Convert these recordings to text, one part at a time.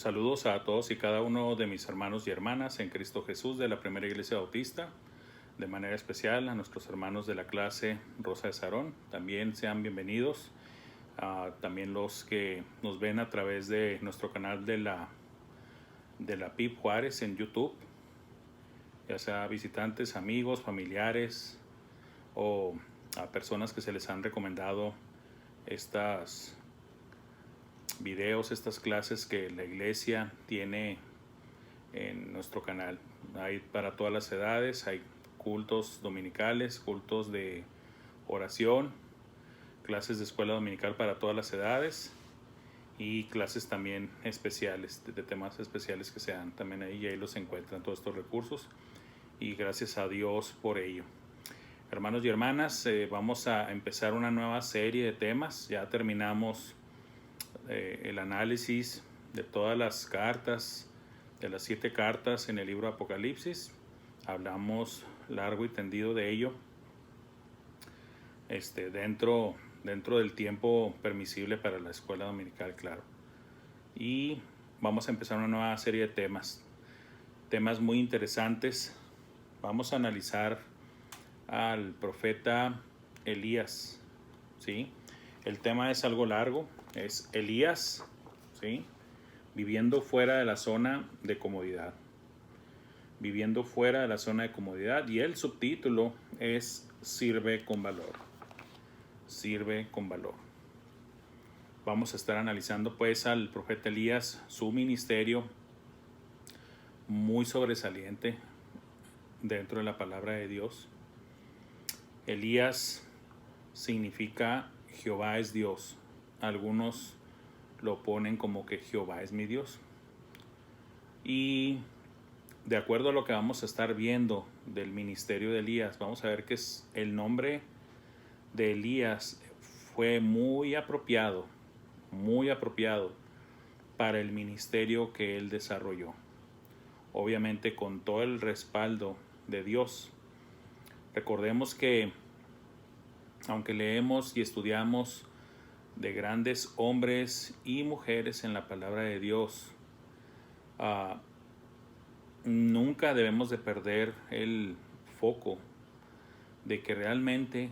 Saludos a todos y cada uno de mis hermanos y hermanas en Cristo Jesús de la Primera Iglesia Bautista. De manera especial a nuestros hermanos de la clase Rosa de Sarón. También sean bienvenidos. También los que nos ven a través de nuestro canal de la PIB Juárez en YouTube. Ya sea visitantes, amigos, familiares o a personas que se les han recomendado estas videos, estas clases que la iglesia tiene en nuestro canal. Hay para todas las edades, hay cultos dominicales, cultos de oración, clases de escuela dominical para todas las edades y clases también especiales, de temas especiales que se dan también ahí, y ahí los encuentran todos estos recursos y gracias a Dios por ello. Hermanos y hermanas, vamos a empezar una nueva serie de temas. Ya terminamos el análisis de todas las cartas, de las 7 cartas en el libro de Apocalipsis. Hablamos largo y tendido de ello dentro del tiempo permisible para la escuela dominical, claro. Y vamos a empezar una nueva serie de temas muy interesantes. Vamos a analizar al profeta Elías, ¿sí? El tema es algo largo, es Elías, ¿sí? Viviendo fuera de la zona de comodidad. Viviendo fuera de la zona de comodidad. Y el subtítulo es Sirve con valor. Sirve con valor. Vamos a estar analizando pues al profeta Elías, su ministerio muy sobresaliente dentro de la palabra de Dios. Elías significa Jehová es Dios. Algunos lo ponen como que Jehová es mi Dios. Y de acuerdo a lo que vamos a estar viendo del ministerio de Elías, vamos a ver que el nombre de Elías fue muy apropiado para el ministerio que él desarrolló. Obviamente con todo el respaldo de Dios. Recordemos que aunque leemos y estudiamos de grandes hombres y mujeres en la palabra de Dios, nunca debemos de perder el foco de que realmente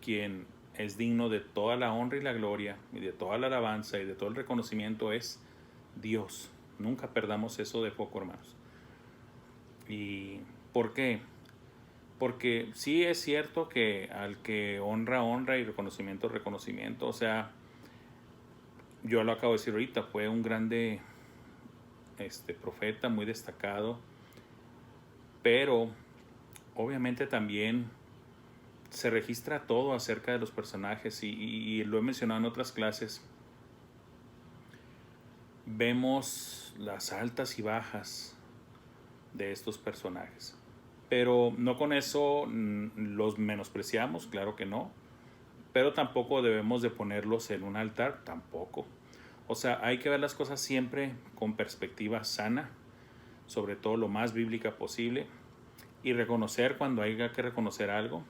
quien es digno de toda la honra y la gloria y de toda la alabanza y de todo el reconocimiento es Dios. Nunca perdamos eso de foco, hermanos. ¿Y por qué? Porque sí es cierto que al que honra, honra y reconocimiento, reconocimiento. O sea, yo lo acabo de decir ahorita, fue un grande profeta, muy destacado. Pero obviamente también se registra todo acerca de los personajes y lo he mencionado en otras clases. Vemos las altas y bajas de estos personajes. Pero no con eso los menospreciamos, claro que no. Pero tampoco debemos de ponerlos en un altar, tampoco. O sea, hay que ver las cosas siempre con perspectiva sana, sobre todo lo más bíblica posible, y reconocer cuando haya que reconocer algo,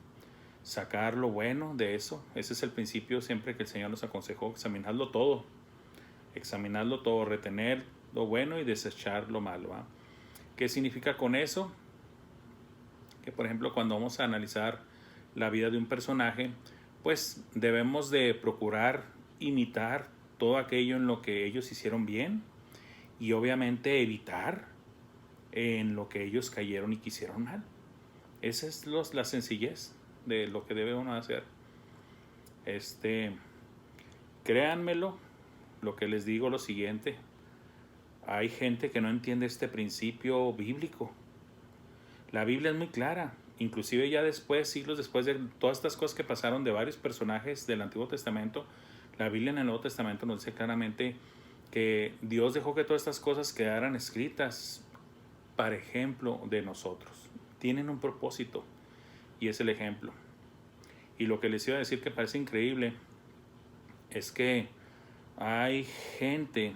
sacar lo bueno de eso. Ese es el principio siempre que el Señor nos aconsejó, examinarlo todo, retener lo bueno y desechar lo malo, ¿va? ¿Qué significa con eso? Que por ejemplo cuando vamos a analizar la vida de un personaje, pues debemos de procurar imitar todo aquello en lo que ellos hicieron bien y obviamente evitar en lo que ellos cayeron y quisieron mal. Esa es la sencillez de lo que debe uno hacer. Créanmelo, lo que les digo lo siguiente: hay gente que no entiende este principio bíblico. La Biblia es muy clara, inclusive ya después, siglos después de todas estas cosas que pasaron de varios personajes del Antiguo Testamento, la Biblia en el Nuevo Testamento nos dice claramente que Dios dejó que todas estas cosas quedaran escritas para ejemplo de nosotros. Tienen un propósito y es el ejemplo. Y lo que les iba a decir que parece increíble es que hay gente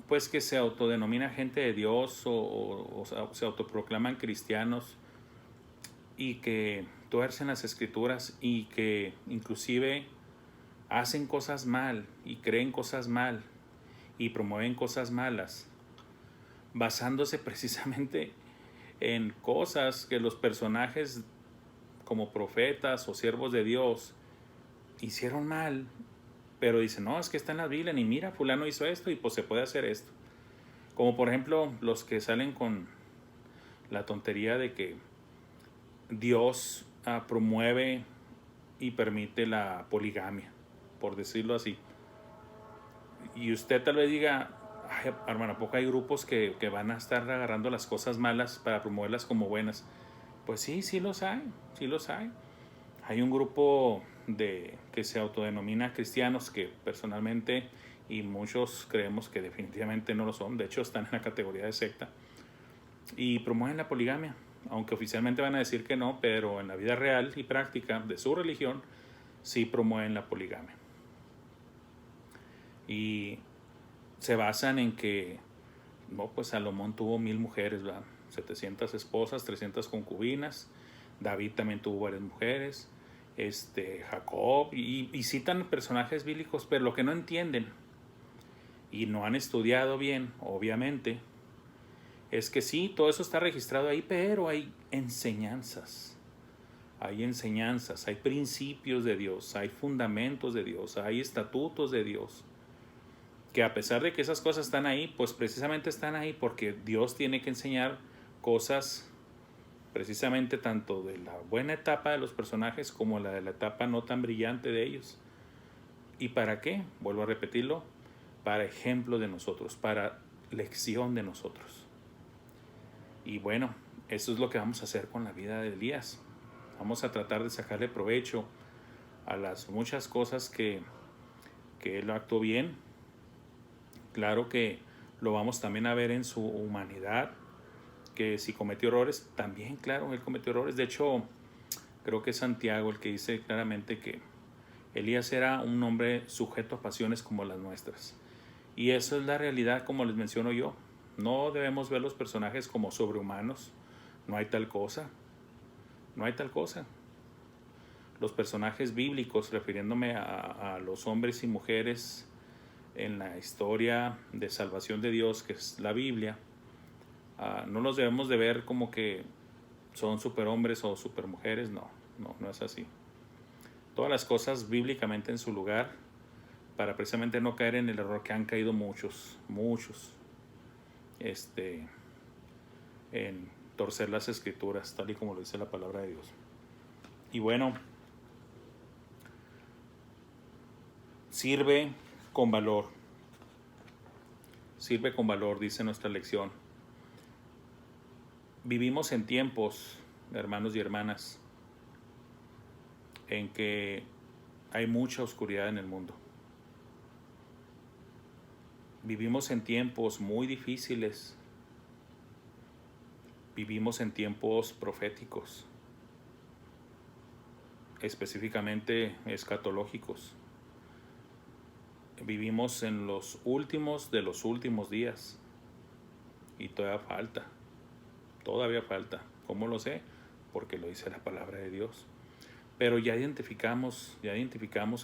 pues que se autodenomina gente de Dios o se autoproclaman cristianos y que tuercen las escrituras y que inclusive hacen cosas mal y creen cosas mal y promueven cosas malas, basándose precisamente en cosas que los personajes como profetas o siervos de Dios hicieron mal, pero dicen, no, es que está en la Biblia, y mira, fulano hizo esto y pues se puede hacer esto. Como por ejemplo los que salen con la tontería de que Dios promueve y permite la poligamia, por decirlo así. Y usted tal vez diga, ay, hermano, ¿a poco hay grupos que van a estar agarrando las cosas malas para promoverlas como buenas? Pues sí, sí los hay, sí los hay. Hay un grupo que se autodenomina cristianos que personalmente y muchos creemos que definitivamente no lo son. De hecho, están en la categoría de secta y promueven la poligamia. Aunque oficialmente van a decir que no, pero en la vida real y práctica de su religión sí promueven la poligamia. Y se basan en que no, pues Salomón tuvo 1000 mujeres, ¿verdad? 700 esposas, 300 concubinas. David también tuvo varias mujeres. Jacob, y citan personajes bíblicos, pero lo que no entienden y no han estudiado bien, obviamente, es que sí, todo eso está registrado ahí, pero hay enseñanzas, hay principios de Dios, hay fundamentos de Dios, hay estatutos de Dios, que a pesar de que esas cosas están ahí, pues precisamente están ahí porque Dios tiene que enseñar cosas precisamente tanto de la buena etapa de los personajes como la de la etapa no tan brillante de ellos. ¿Y para qué? Vuelvo a repetirlo, para ejemplo de nosotros, para lección de nosotros. Y bueno, eso es lo que vamos a hacer con la vida de Elías. Vamos a tratar de sacarle provecho a las muchas cosas que él actuó bien. Claro que lo vamos también a ver en su humanidad, que si cometió errores, también claro, él cometió errores. De hecho, creo que es Santiago el que dice claramente que Elías era un hombre sujeto a pasiones como las nuestras. Y eso es la realidad, como les menciono yo. No debemos ver los personajes como sobrehumanos. No hay tal cosa. No hay tal cosa. Los personajes bíblicos, refiriéndome a los hombres y mujeres en la historia de salvación de Dios, que es la Biblia, no los debemos de ver como que son superhombres o supermujeres. No es así. Todas las cosas bíblicamente en su lugar, para precisamente no caer en el error que han caído muchos, en torcer las escrituras, tal y como lo dice la palabra de Dios. Y bueno, sirve con valor, dice nuestra lección. Vivimos en tiempos, hermanos y hermanas, en que hay mucha oscuridad en el mundo. Vivimos en tiempos muy difíciles. Vivimos en tiempos proféticos, específicamente escatológicos. Vivimos en los últimos de los últimos días y todavía falta. ¿Cómo lo sé? Porque lo dice la palabra de Dios. Pero ya identificamos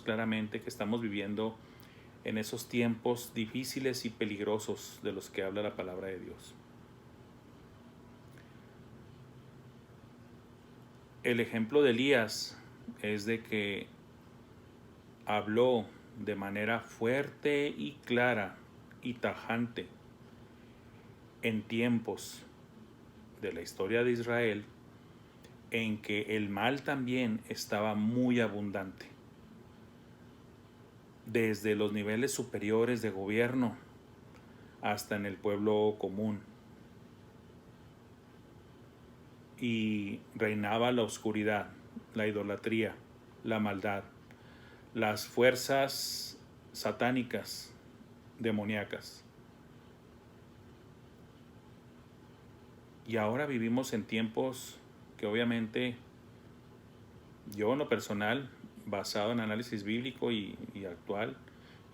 claramente que estamos viviendo en esos tiempos difíciles y peligrosos de los que habla la palabra de Dios. El ejemplo de Elías es de que habló de manera fuerte y clara y tajante en tiempos de la historia de Israel en que el mal también estaba muy abundante, desde los niveles superiores de gobierno hasta en el pueblo común. Y reinaba la oscuridad, la idolatría, la maldad, las fuerzas satánicas, demoníacas. Y ahora vivimos en tiempos que obviamente yo en lo personal, basado en análisis bíblico y actual,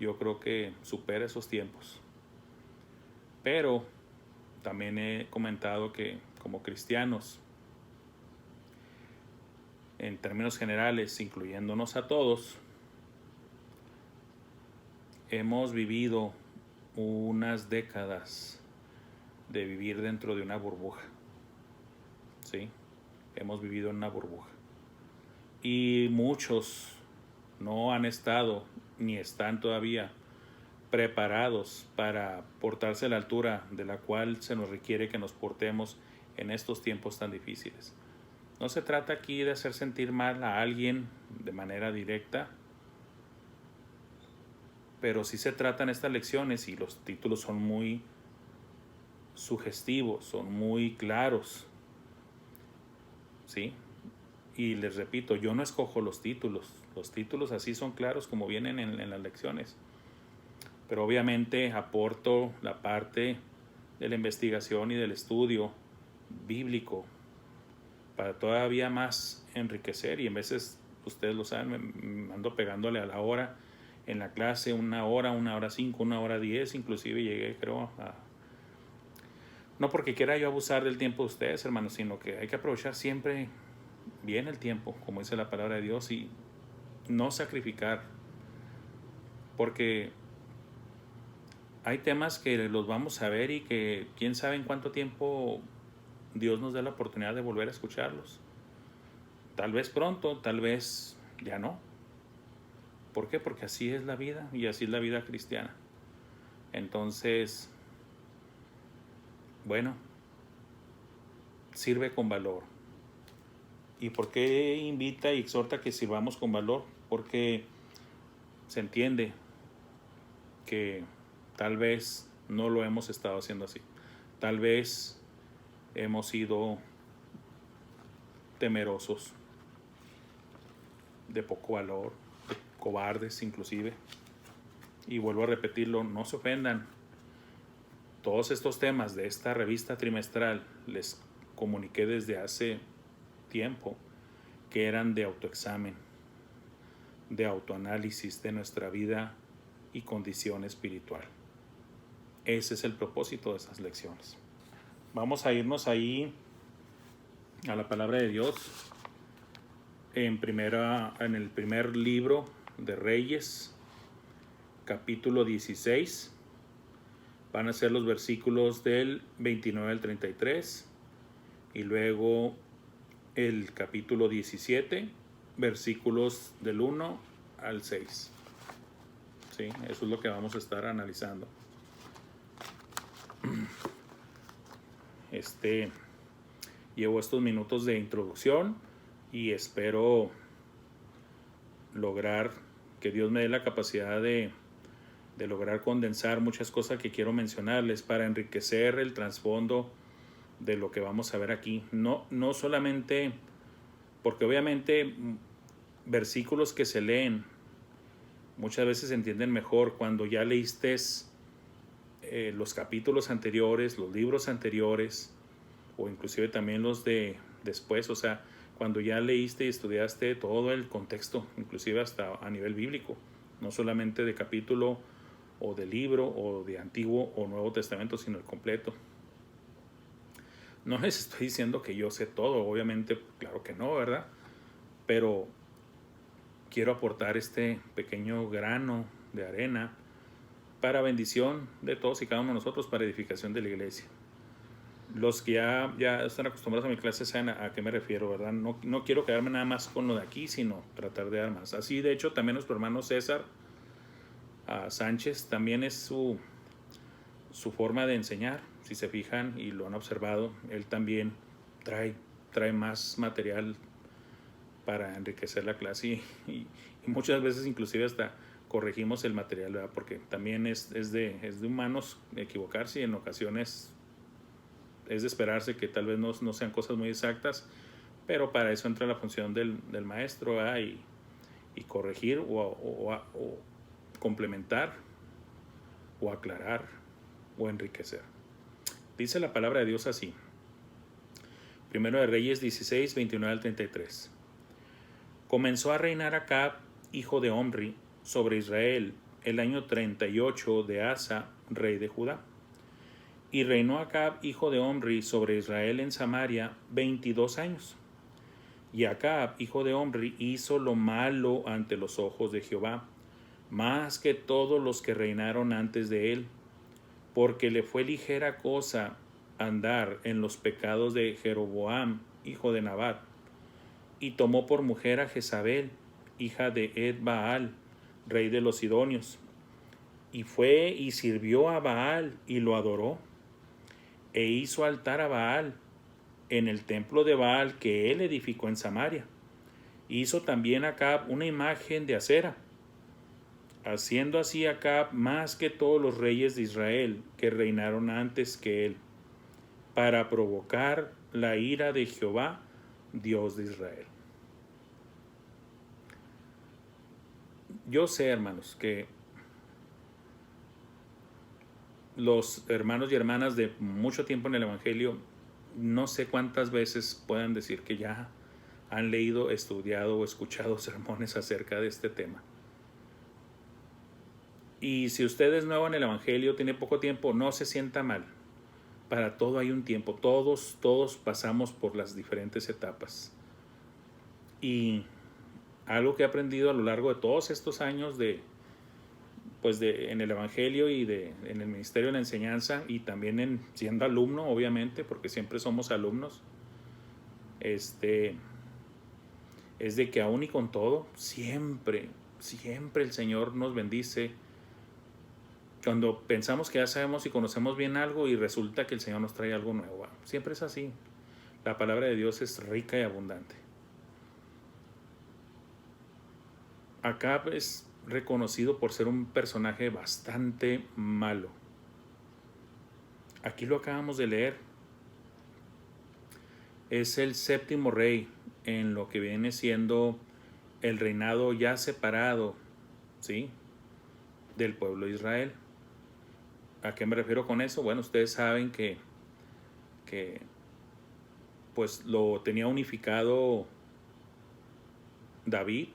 yo creo que supera esos tiempos. Pero también he comentado que como cristianos, en términos generales, incluyéndonos a todos, hemos vivido unas décadas de vivir dentro de una burbuja, ¿sí? Hemos vivido en una burbuja. Y muchos no han estado ni están todavía preparados para portarse a la altura de la cual se nos requiere que nos portemos en estos tiempos tan difíciles. No se trata aquí de hacer sentir mal a alguien de manera directa, pero sí se tratan estas lecciones, y los títulos son muy sugestivos, son muy claros, ¿sí? Y les repito, yo no escojo los títulos así son claros como vienen en las lecciones, pero obviamente aporto la parte de la investigación y del estudio bíblico para todavía más enriquecer. Y en veces, ustedes lo saben, me ando pegándole a la hora en la clase, 1 hora 5, 1 hora 10, inclusive llegué, creo, no porque quiera yo abusar del tiempo de ustedes, hermanos, sino que hay que aprovechar siempre bien el tiempo, como dice la palabra de Dios, y no sacrificar, porque hay temas que los vamos a ver y que quién sabe en cuánto tiempo Dios nos da la oportunidad de volver a escucharlos. Tal vez pronto, tal vez ya no. ¿Por qué? Porque así es la vida, y así es la vida cristiana. Entonces, bueno, sirve con valor. ¿Y por qué invita y exhorta que sirvamos con valor? Porque se entiende que tal vez no lo hemos estado haciendo así. Tal vez hemos sido temerosos, de poco valor, de cobardes inclusive. Y vuelvo a repetirlo, no se ofendan. Todos estos temas de esta revista trimestral les comuniqué desde hace tiempo que eran de autoexamen, de autoanálisis de nuestra vida y condición espiritual. Ese es el propósito de esas lecciones. Vamos a irnos ahí a la palabra de Dios en el primer libro de Reyes, capítulo 16. Van a ser los versículos del 29 al 33, y luego el capítulo 17, versículos del 1 al 6. ¿Sí? Eso es lo que vamos a estar analizando. Llevo estos minutos de introducción y espero lograr que Dios me dé la capacidad de lograr condensar muchas cosas que quiero mencionarles para enriquecer el trasfondo de lo que vamos a ver aquí. No solamente porque obviamente versículos que se leen muchas veces se entienden mejor cuando ya leíste los capítulos anteriores, los libros anteriores, o inclusive también los de después. O sea, cuando ya leíste y estudiaste todo el contexto, inclusive hasta a nivel bíblico, no solamente de capítulo o de libro o de Antiguo o Nuevo Testamento, sino el completo. No les estoy diciendo que yo sé todo, obviamente, claro que no, ¿verdad? Pero quiero aportar este pequeño grano de arena para bendición de todos y cada uno de nosotros, para edificación de la iglesia. Los que ya están acostumbrados a mi clase saben a qué me refiero, ¿verdad? No quiero quedarme nada más con lo de aquí, sino tratar de dar más. Así, de hecho, también nuestro hermano César Sánchez, también es su forma de enseñar. Si se fijan y lo han observado, él también trae más material para enriquecer la clase, y muchas veces inclusive hasta corregimos el material, ¿verdad? Porque también es de humanos equivocarse, y en ocasiones es de esperarse que tal vez no sean cosas muy exactas, pero para eso entra la función del maestro, ¿verdad? Y corregir o complementar o aclarar o enriquecer. Dice la palabra de Dios así: Primero de Reyes 16, 29 al 33. Comenzó a reinar Acab, hijo de Omri, sobre Israel el año 38 de Asa, rey de Judá. Y reinó Acab, hijo de Omri, sobre Israel en Samaria 22 años. Y Acab, hijo de Omri, hizo lo malo ante los ojos de Jehová, más que todos los que reinaron antes de él, porque le fue ligera cosa andar en los pecados de Jeroboam, hijo de Nabat, y tomó por mujer a Jezabel, hija de Ed-Baal, rey de los Sidonios, y fue y sirvió a Baal y lo adoró, e hizo altar a Baal en el templo de Baal que él edificó en Samaria. Hizo también Acab una imagen de acera, haciendo así Acab más que todos los reyes de Israel que reinaron antes que él, para provocar la ira de Jehová, Dios de Israel. Yo sé, hermanos, que los hermanos y hermanas de mucho tiempo en el Evangelio, no sé cuántas veces puedan decir que ya han leído, estudiado o escuchado sermones acerca de este tema. Y si usted es nuevo en el Evangelio, tiene poco tiempo, no se sienta mal. Para todo hay un tiempo. Todos pasamos por las diferentes etapas. Y algo que he aprendido a lo largo de todos estos años en el Evangelio y en el ministerio de la enseñanza, y también siendo alumno, obviamente, porque siempre somos alumnos, es de que aún y con todo, siempre el Señor nos bendice. Cuando pensamos que ya sabemos y conocemos bien algo y resulta que el Señor nos trae algo nuevo. Siempre es así. La palabra de Dios es rica y abundante. Acab es reconocido por ser un personaje bastante malo. Aquí lo acabamos de leer. Es el séptimo rey en lo que viene siendo el reinado ya separado, ¿sí?, del pueblo de Israel. ¿A qué me refiero con eso? Bueno, ustedes saben que pues lo tenía unificado David,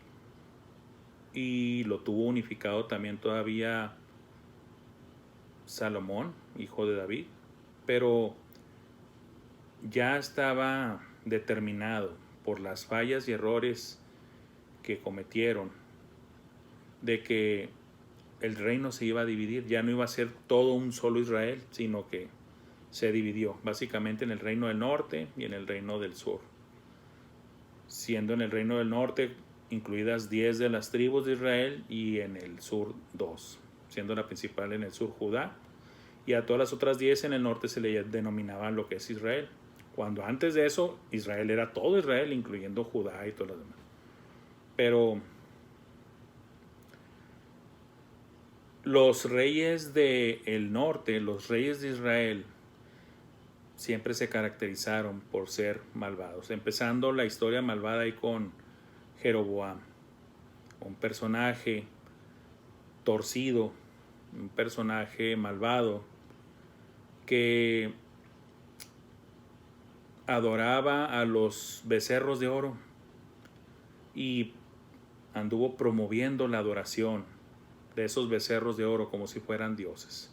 y lo tuvo unificado también todavía Salomón, hijo de David, pero ya estaba determinado por las fallas y errores que cometieron de que el reino se iba a dividir. Ya no iba a ser todo un solo Israel, sino que se dividió básicamente en el reino del norte y en el reino del sur, siendo en el reino del norte incluidas 10 de las tribus de Israel, y en el sur 2, siendo la principal en el sur Judá, y a todas las otras 10 en el norte se le denominaban lo que es Israel, cuando antes de eso Israel era todo Israel, incluyendo Judá y todo lo demás. Pero los reyes del norte, los reyes de Israel, siempre se caracterizaron por ser malvados, empezando la historia malvada ahí con Jeroboam, un personaje torcido, un personaje malvado que adoraba a los becerros de oro y anduvo promoviendo la adoración de esos becerros de oro como si fueran dioses,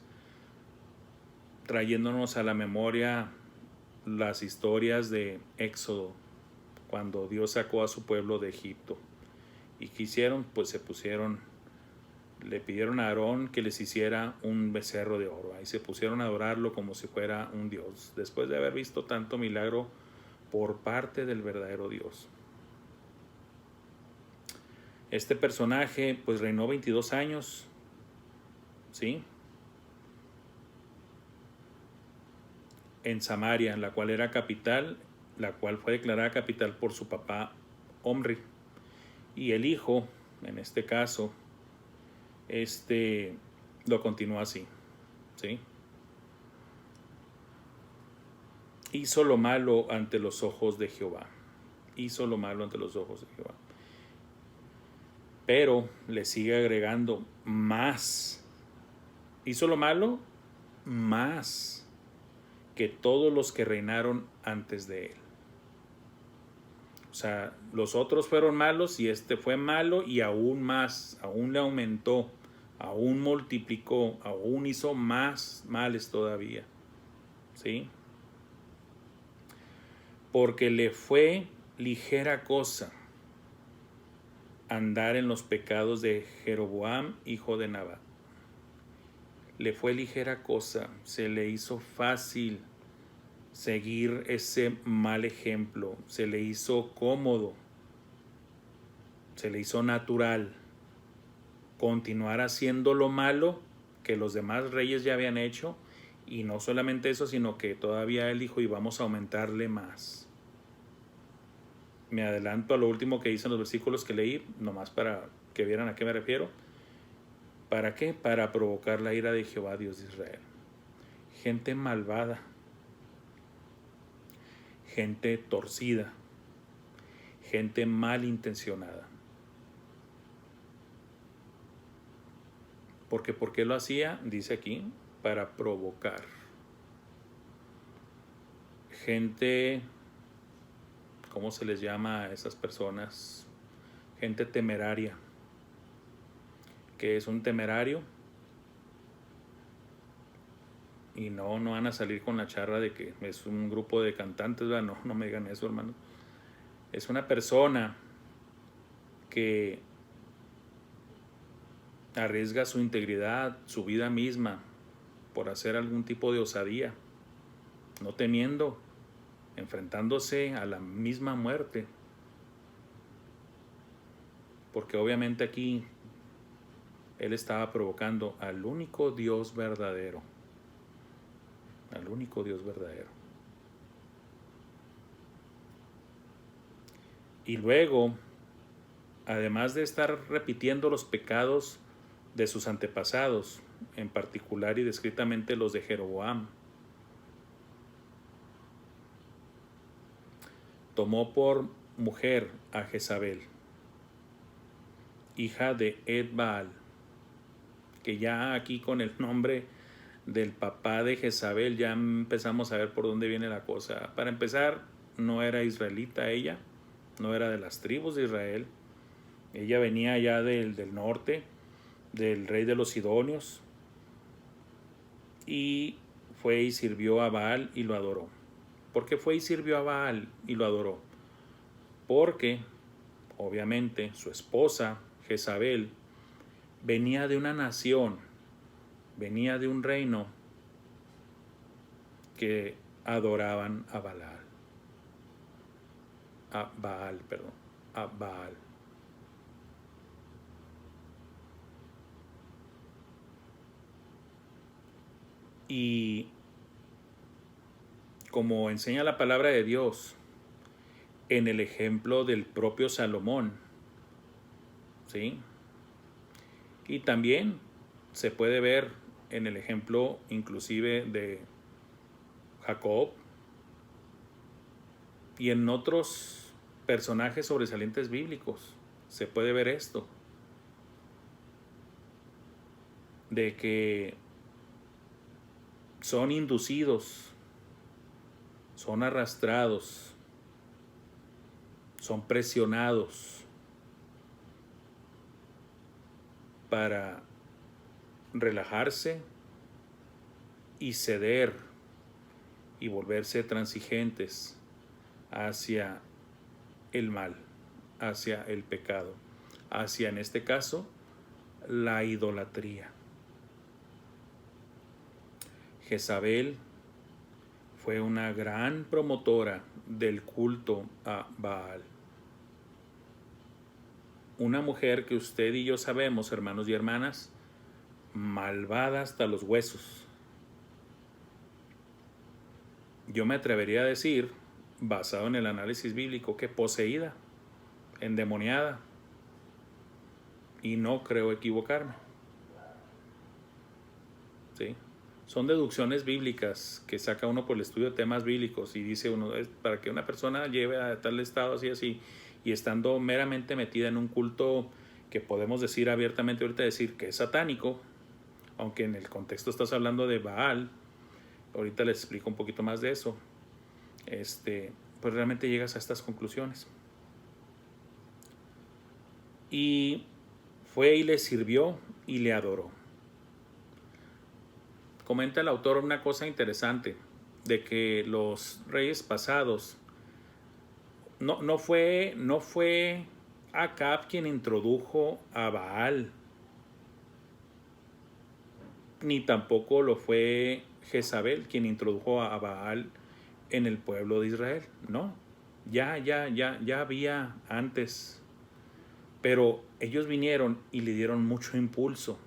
trayéndonos a la memoria las historias de Éxodo, cuando Dios sacó a su pueblo de Egipto. ¿Y qué hicieron? Pues le pidieron a Aarón que les hiciera un becerro de oro. Ahí se pusieron a adorarlo como si fuera un dios, después de haber visto tanto milagro por parte del verdadero Dios. Este personaje pues reinó 22 años, ¿sí?, en Samaria, la cual era capital, la cual fue declarada capital por su papá Omri. Y el hijo, en este caso, lo continuó así, ¿sí? Hizo lo malo ante los ojos de Jehová. Hizo lo malo ante los ojos de Jehová. Pero le sigue agregando más. Hizo lo malo más que todos los que reinaron antes de él. O sea, los otros fueron malos y este fue malo, y aún más, aún le aumentó, aún multiplicó, aún hizo más males todavía, ¿sí? Porque le fue ligera cosa andar en los pecados de Jeroboam, hijo de Nabat. Le fue ligera cosa, se le hizo fácil seguir ese mal ejemplo, se le hizo cómodo, se le hizo natural continuar haciendo lo malo que los demás reyes ya habían hecho, y no solamente eso, sino que todavía él dijo, y vamos a aumentarle más. Me adelanto a lo último que dicen los versículos que leí, nomás para que vieran a qué me refiero. ¿Para qué? Para provocar la ira de Jehová, Dios de Israel. Gente malvada, gente torcida, gente malintencionada. Porque ¿por qué lo hacía? Dice aquí, para provocar. Gente, ¿cómo se les llama a esas personas? Gente temeraria. ¿Qué es un temerario? Y no van a salir con la charra de que es un grupo de cantantes, ¿verdad? No me digan eso, hermano. Es una persona que arriesga su integridad, su vida misma, por hacer algún tipo de osadía, no temiendo, enfrentándose a la misma muerte. Porque obviamente aquí él estaba provocando al único Dios verdadero. Al único Dios verdadero. Y luego, además de estar repitiendo los pecados de sus antepasados, en particular y descritamente los de Jeroboam, tomó por mujer a Jezabel, hija de Ed-Baal, que ya aquí con el nombre del papá de Jezabel ya empezamos a ver por dónde viene la cosa. Para empezar, no era israelita ella, no era de las tribus de Israel, ella venía ya del norte, del rey de los Sidonios, y fue y sirvió a Baal y lo adoró. ¿Por qué fue y sirvió a Baal y lo adoró? Porque obviamente su esposa Jezabel venía de una nación, venía de un reino que adoraban a Baal. Y como enseña la palabra de Dios en el ejemplo del propio Salomón, ¿sí? Y también se puede ver en el ejemplo inclusive de Jacob y en otros personajes sobresalientes bíblicos. Se puede ver esto, de que son inducidos, son arrastrados, son presionados para relajarse y ceder y volverse transigentes hacia el mal, hacia el pecado, hacia, en este caso, la idolatría. Jezabel fue una gran promotora del culto a Baal. Una mujer que usted y yo sabemos, hermanos y hermanas, malvada hasta los huesos. Yo me atrevería a decir, basado en el análisis bíblico, que poseída, endemoniada, y no creo equivocarme. ¿Sí? Son deducciones bíblicas que saca uno por el estudio de temas bíblicos y dice uno, para que una persona lleve a tal estado así, y estando meramente metida en un culto que podemos decir abiertamente ahorita, decir que es satánico, aunque en el contexto estás hablando de Baal, ahorita les explico un poquito más de eso, pues realmente llegas a estas conclusiones. Y fue y le sirvió y le adoró. Comenta el autor una cosa interesante, de que los reyes pasados no fue Acab quien introdujo a Baal, ni tampoco lo fue Jezabel quien introdujo a Baal en el pueblo de Israel. No, ya había antes, pero ellos vinieron y le dieron mucho impulso,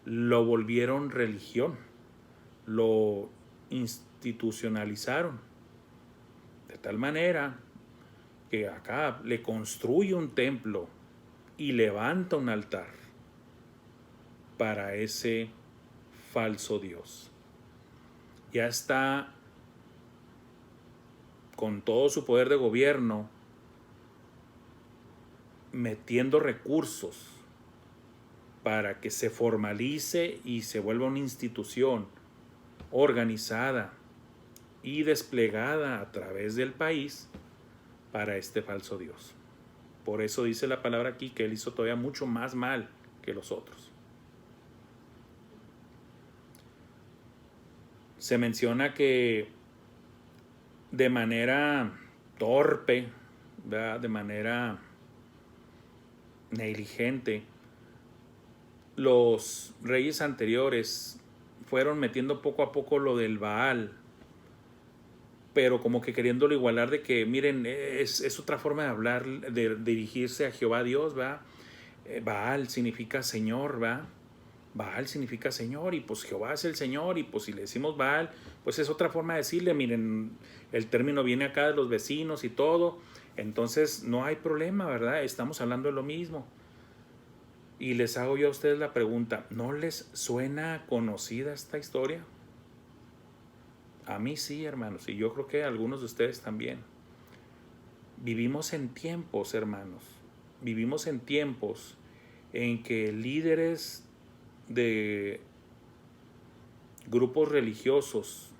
lo volvieron religión, lo institucionalizaron, de tal manera que Acab le construye un templo y levanta un altar para ese falso Dios. Ya está con todo su poder de gobierno metiendo recursos para que se formalice y se vuelva una institución organizada y desplegada a través del país para este falso Dios. Por eso dice la palabra aquí que él hizo todavía mucho más mal que los otros. Se menciona que de manera torpe, ¿verdad?, de manera negligente, los reyes anteriores fueron metiendo poco a poco lo del Baal, pero como que queriéndolo igualar, de que miren, es otra forma de hablar, de dirigirse a Jehová Dios, ¿va? Baal significa Señor, ¿va? Baal significa Señor, y pues Jehová es el Señor, y pues si le decimos Baal, pues es otra forma de decirle, miren, el término viene acá de los vecinos y todo, entonces no hay problema, ¿verdad? Estamos hablando de lo mismo. Y les hago yo a ustedes la pregunta, ¿no les suena conocida esta historia? A mí sí, hermanos, y yo creo que a algunos de ustedes también. Vivimos en tiempos, hermanos, vivimos en tiempos en que líderes de grupos religiosos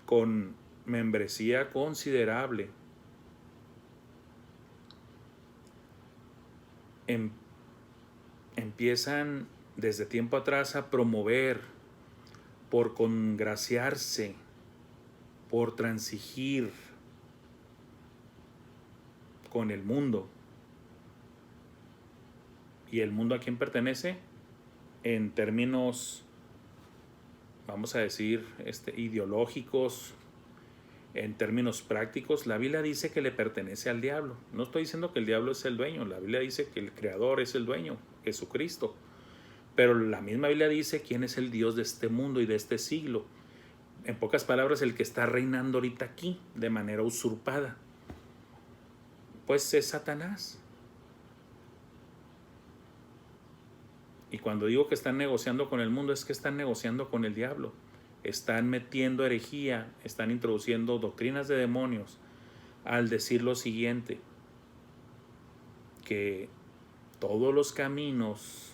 con membresía considerable empiezan desde tiempo atrás a promover, por congraciarse, por transigir con el mundo. ¿Y el mundo a quién pertenece? En términos, vamos a decir, ideológicos, en términos prácticos, la Biblia dice que le pertenece al diablo. No estoy diciendo que el diablo es el dueño, la Biblia dice que el creador es el dueño, Jesucristo. Pero la misma Biblia dice quién es el Dios de este mundo y de este siglo. En pocas palabras, el que está reinando ahorita aquí de manera usurpada, pues es Satanás. Y cuando digo que están negociando con el mundo, es que están negociando con el diablo. Están metiendo herejía, están introduciendo doctrinas de demonios al decir lo siguiente, que todos los caminos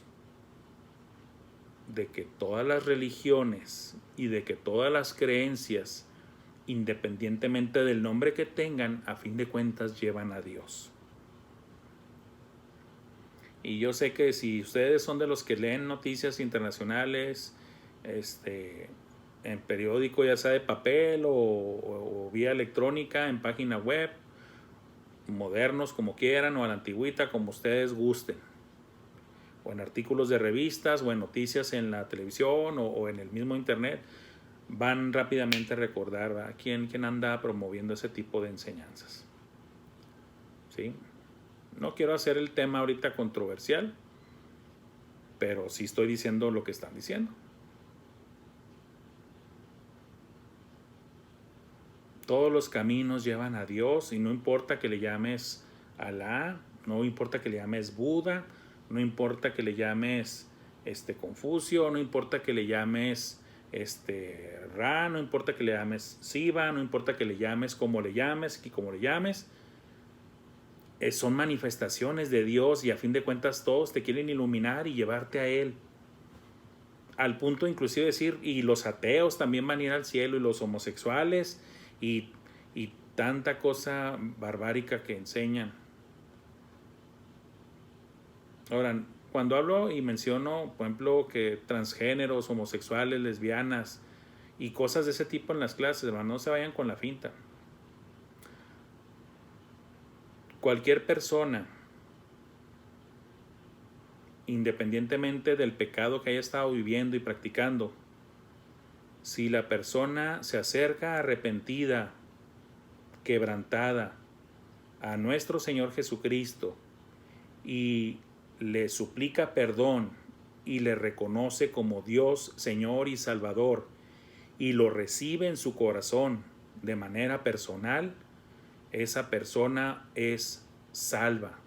de que todas las religiones y de que todas las creencias, independientemente del nombre que tengan, a fin de cuentas llevan a Dios. Y yo sé que si ustedes son de los que leen noticias internacionales, en periódico, ya sea de papel o vía electrónica, en página web, modernos como quieran, o a la antigüita como ustedes gusten, o en artículos de revistas, o en noticias en la televisión, o en el mismo internet, van rápidamente a recordar, ¿verdad?, quién anda promoviendo ese tipo de enseñanzas. ¿Sí? No quiero hacer el tema ahorita controversial, pero sí estoy diciendo lo que están diciendo. Todos los caminos llevan a Dios, y no importa que le llames Alá, no importa que le llames Buda, no importa que le llames Confucio, no importa que le llames Ra, no importa que le llames Siva, no importa que le llames como le llames y como le llames, son manifestaciones de Dios, y a fin de cuentas todos te quieren iluminar y llevarte a Él. Al punto inclusive de decir, y los ateos también van a ir al cielo, y los homosexuales, y tanta cosa barbárica que enseñan. Ahora, cuando hablo y menciono, por ejemplo, que transgéneros, homosexuales, lesbianas y cosas de ese tipo en las clases, hermano, no se vayan con la finta. Cualquier persona independientemente del pecado que haya estado viviendo y practicando, si la persona se acerca arrepentida, quebrantada a nuestro Señor Jesucristo y le suplica perdón y le reconoce como Dios, Señor y Salvador, y lo recibe en su corazón de manera personal, esa persona es salva.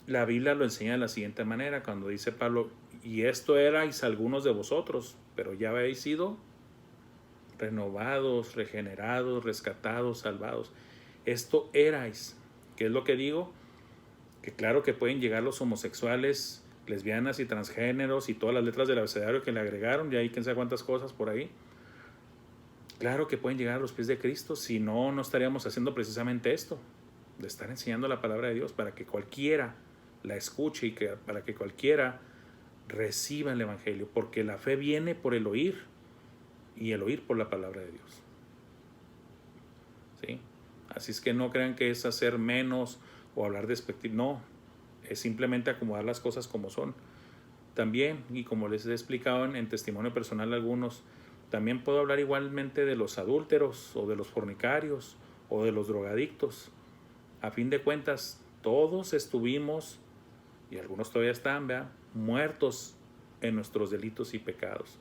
La Biblia lo enseña de la siguiente manera, cuando dice Pablo, y esto erais algunos de vosotros, pero ya habéis sido renovados, regenerados, rescatados, salvados. Esto erais. ¿Qué es lo que digo? Que claro que pueden llegar los homosexuales, lesbianas y transgéneros y todas las letras del abecedario que le agregaron, y hay quién sabe cuántas cosas por ahí. Claro que pueden llegar a los pies de Cristo, si no, no estaríamos haciendo precisamente esto, de estar enseñando la palabra de Dios para que cualquiera la escuche y para que cualquiera reciba el Evangelio, porque la fe viene por el oír y el oír por la palabra de Dios. ¿Sí? Así es que no crean que es hacer menos o hablar despectivo, no, es simplemente acomodar las cosas como son. También, y como les he explicado en testimonio personal a algunos, también puedo hablar igualmente de los adúlteros o de los fornicarios o de los drogadictos. A fin de cuentas, todos estuvimos, y algunos todavía están, ¿verdad?, muertos en nuestros delitos y pecados.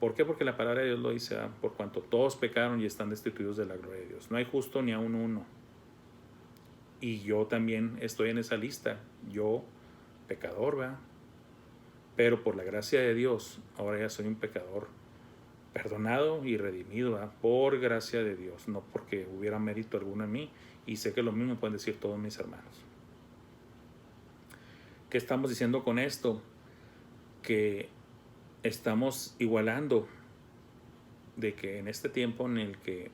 ¿Por qué? Porque la palabra de Dios lo dice, ¿verdad? Por cuanto todos pecaron y están destituidos de la gloria de Dios. No hay justo ni aun uno. Y yo también estoy en esa lista. Yo, pecador, ¿verdad? Pero por la gracia de Dios, ahora ya soy un pecador perdonado y redimido, ¿verdad? Por gracia de Dios, no porque hubiera mérito alguno en mí. Y sé que lo mismo pueden decir todos mis hermanos. ¿Qué estamos diciendo con esto? Que estamos igualando de que en este tiempo en el que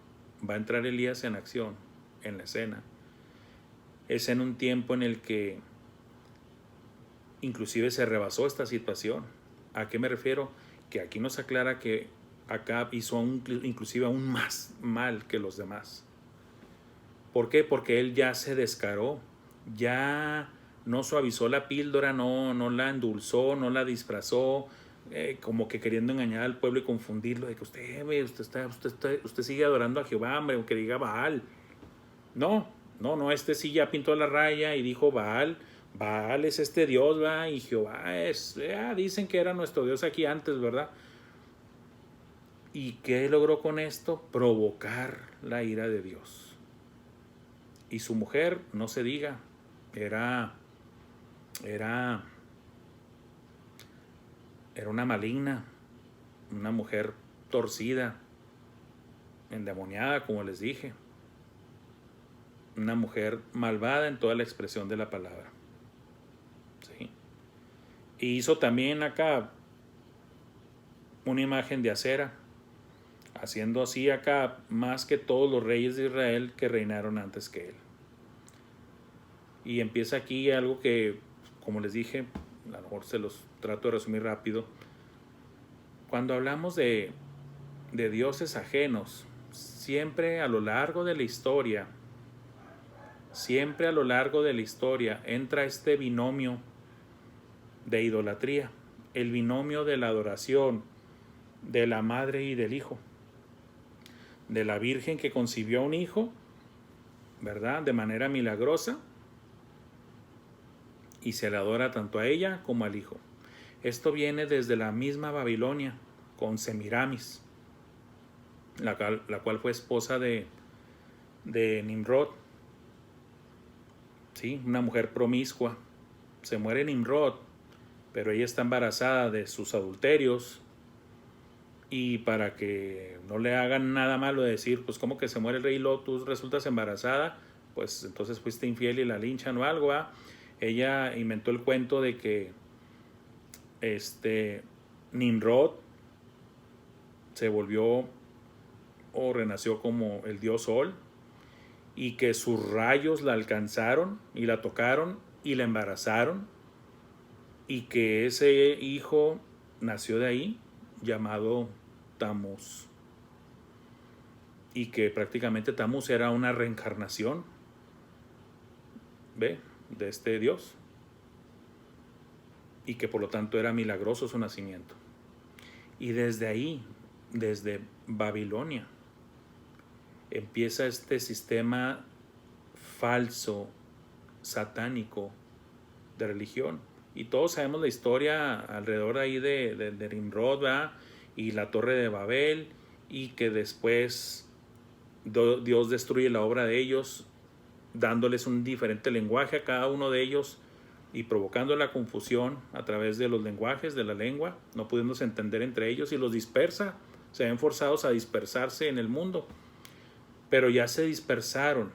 va a entrar Elías en acción, en la escena, es en un tiempo en el que inclusive se rebasó esta situación. ¿A qué me refiero? Que aquí nos aclara que Acab hizo inclusive aún más mal que los demás. ¿Por qué? Porque él ya se descaró, ya no suavizó la píldora, no la endulzó, no la disfrazó, como que queriendo engañar al pueblo y confundirlo, de que usted sigue adorando a Jehová, hombre, aunque diga Baal. No, este sí ya pintó la raya y dijo Baal es este Dios, ¿verdad? Y Jehová es, dicen que era nuestro Dios aquí antes, ¿verdad? ¿Y qué logró con esto? Provocar la ira de Dios. Y su mujer, no se diga, era una maligna, una mujer torcida, endemoniada, como les dije. Una mujer malvada en toda la expresión de la palabra. ¿Sí? Y hizo también acá una imagen de acera, haciendo así acá más que todos los reyes de Israel que reinaron antes que él. Y empieza aquí algo que, como les dije, a lo mejor se los trato de resumir rápido. Cuando hablamos de dioses ajenos, siempre a lo largo de la historia, entra este binomio de idolatría, el binomio de la adoración de la madre y del hijo, de la virgen que concibió a un hijo, ¿verdad?, de manera milagrosa, y se le adora tanto a ella como al hijo. Esto viene desde la misma Babilonia, con Semiramis, la cual fue esposa de Nimrod. ¿Sí? Una mujer promiscua. Se muere Nimrod, pero ella está embarazada de sus adulterios, y para que no le hagan nada malo de decir, pues como que se muere el rey Lot, tú resultas embarazada, pues entonces fuiste infiel y la linchan o algo, ¿eh? Ella inventó el cuento de que Nimrod se volvió o renació como el dios Sol, y que sus rayos la alcanzaron y la tocaron y la embarazaron, y que ese hijo nació de ahí, llamado Tamuz, y que prácticamente Tamuz era una reencarnación, ¿ve?, de este Dios. y que por lo tanto era milagroso su nacimiento. Y desde ahí, desde Babilonia, empieza este sistema falso, satánico de religión. Y todos sabemos la historia alrededor ahí de Nimrod, ¿verdad? Y la torre de Babel, y que después Dios destruye la obra de ellos, dándoles un diferente lenguaje a cada uno de ellos y provocando la confusión a través de los lenguajes, de la lengua, no pudiéndose entender entre ellos, y los dispersa. Se ven forzados a dispersarse en el mundo, pero ya se dispersaron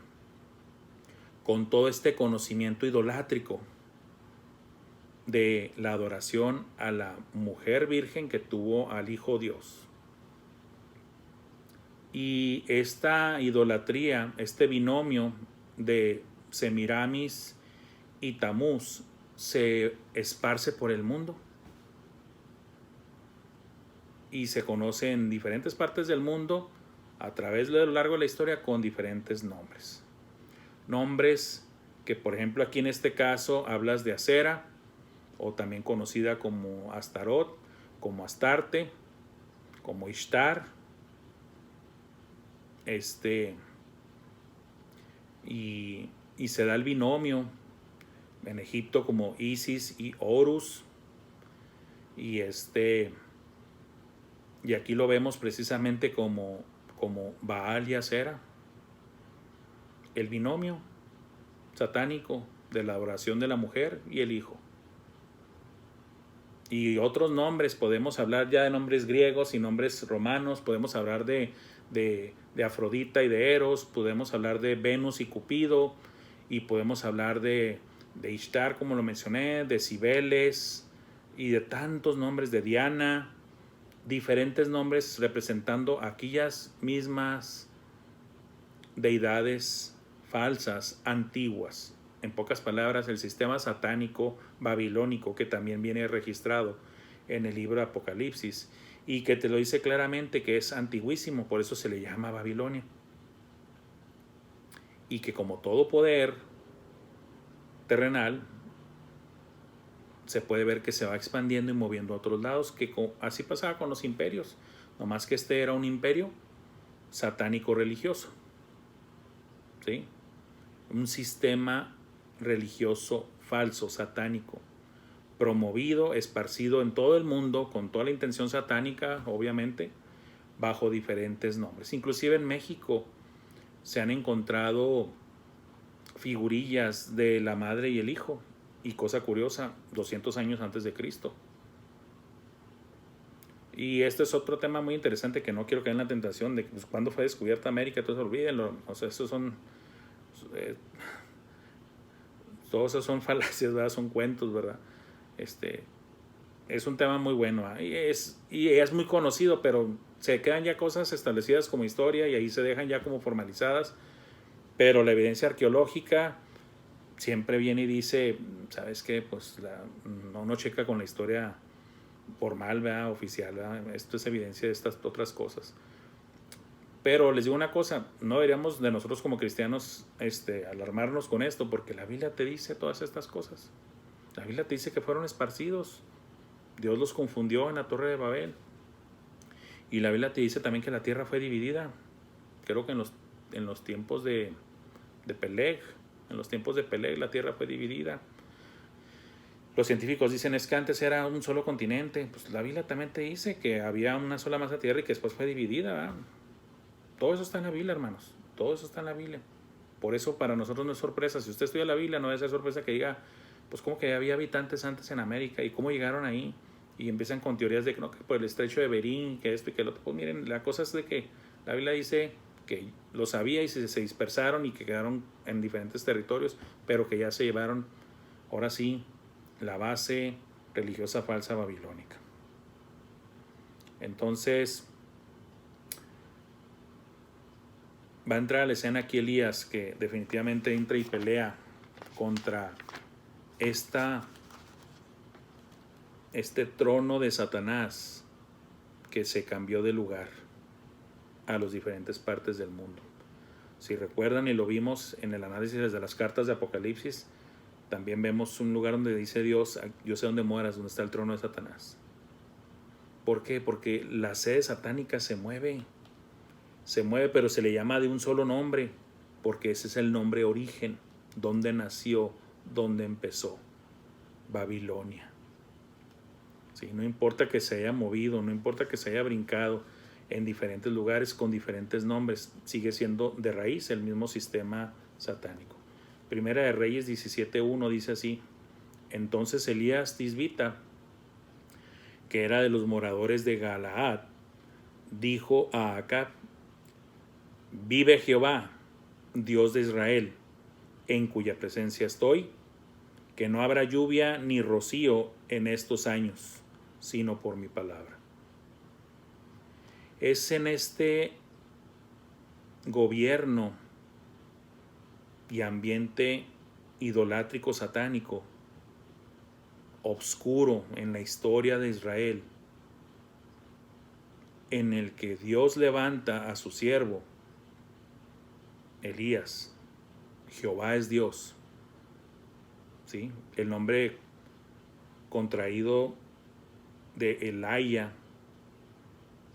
con todo este conocimiento idolátrico de la adoración a la mujer virgen que tuvo al Hijo Dios. Y esta idolatría, este binomio de Semiramis y Tamuz, se esparce por el mundo y se conoce en diferentes partes del mundo a través de lo largo de la historia con diferentes nombres. Nombres que, por ejemplo, aquí en este caso hablas de Acera, o también conocida como Astarot, como Astarte, como Ishtar, y se da el binomio en Egipto como Isis y Horus, y aquí lo vemos precisamente como Baal y Acera, el binomio satánico de la adoración de la mujer y el hijo. Y otros nombres, podemos hablar ya de nombres griegos y nombres romanos, podemos hablar de Afrodita y de Eros, podemos hablar de Venus y Cupido, y podemos hablar de Ishtar, como lo mencioné, de Cibeles, y de tantos nombres, de Diana, diferentes nombres representando aquellas mismas deidades falsas, antiguas. En pocas palabras, el sistema satánico babilónico, que también viene registrado en el libro de Apocalipsis y que te lo dice claramente que es antiguísimo, por eso se le llama Babilonia. Y que como todo poder terrenal, se puede ver que se va expandiendo y moviendo a otros lados, que así pasaba con los imperios, nomás que este era un imperio satánico religioso, ¿sí? Un sistema religioso falso, satánico, promovido, esparcido en todo el mundo con toda la intención satánica, obviamente, bajo diferentes nombres. Inclusive en México se han encontrado figurillas de la madre y el hijo, y cosa curiosa, 200 años antes de Cristo. Y este es otro tema muy interesante que no quiero caer en la tentación de pues, cuándo fue descubierta América, entonces olvídenlo. O sea, esos son todos esos son falacias, ¿verdad? Son cuentos, ¿verdad? Es un tema muy bueno, ¿eh? y es muy conocido, pero se quedan ya cosas establecidas como historia y ahí se dejan ya como formalizadas, pero la evidencia arqueológica siempre viene y dice, ¿sabes qué? Pues no checa con la historia formal, ¿verdad? Oficial, ¿verdad? Esto es evidencia de estas otras cosas. Pero les digo una cosa, no deberíamos de nosotros como cristianos alarmarnos con esto, porque la Biblia te dice todas estas cosas. La Biblia te dice que fueron esparcidos. Dios los confundió en la Torre de Babel. Y la Biblia te dice también que la tierra fue dividida. Creo que en los tiempos de Peleg, en los tiempos de Peleg la tierra fue dividida. Los científicos dicen es que antes era un solo continente. Pues la Biblia también te dice que había una sola masa de tierra y que después fue dividida, ¿verdad? Todo eso está en la Biblia, hermanos. Todo eso está en la Biblia. Por eso para nosotros no es sorpresa. Si usted estudia la Biblia, no debe ser sorpresa que diga, pues como que había habitantes antes en América y cómo llegaron ahí. Y empiezan con teorías de que no, que por el estrecho de Berín, que esto y que lo otro. Pues miren, la cosa es de que la Biblia dice que lo sabía y se dispersaron y que quedaron en diferentes territorios, pero que ya se llevaron, ahora sí, la base religiosa falsa babilónica. Entonces va a entrar a la escena aquí Elías, que definitivamente entra y pelea contra este trono de Satanás que se cambió de lugar a las diferentes partes del mundo. Si recuerdan y lo vimos en el análisis de las cartas de Apocalipsis, también vemos un lugar donde dice Dios, yo sé dónde moras, donde está el trono de Satanás. ¿Por qué? Porque la sede satánica se mueve, pero se le llama de un solo nombre, porque ese es el nombre origen, donde nació, donde empezó, Babilonia. ¿Sí? No importa que se haya movido, no importa que se haya brincado en diferentes lugares con diferentes nombres, sigue siendo de raíz el mismo sistema satánico. Primera de Reyes 17:1 dice así: entonces Elías Tisbita, que era de los moradores de Galaad, dijo a Acab: vive Jehová, Dios de Israel, en cuya presencia estoy, que no habrá lluvia ni rocío en estos años, sino por mi palabra. Es en este gobierno y ambiente idolátrico satánico, obscuro en la historia de Israel, en el que Dios levanta a su siervo Elías. Jehová es Dios. ¿Sí? El nombre contraído de Elaya.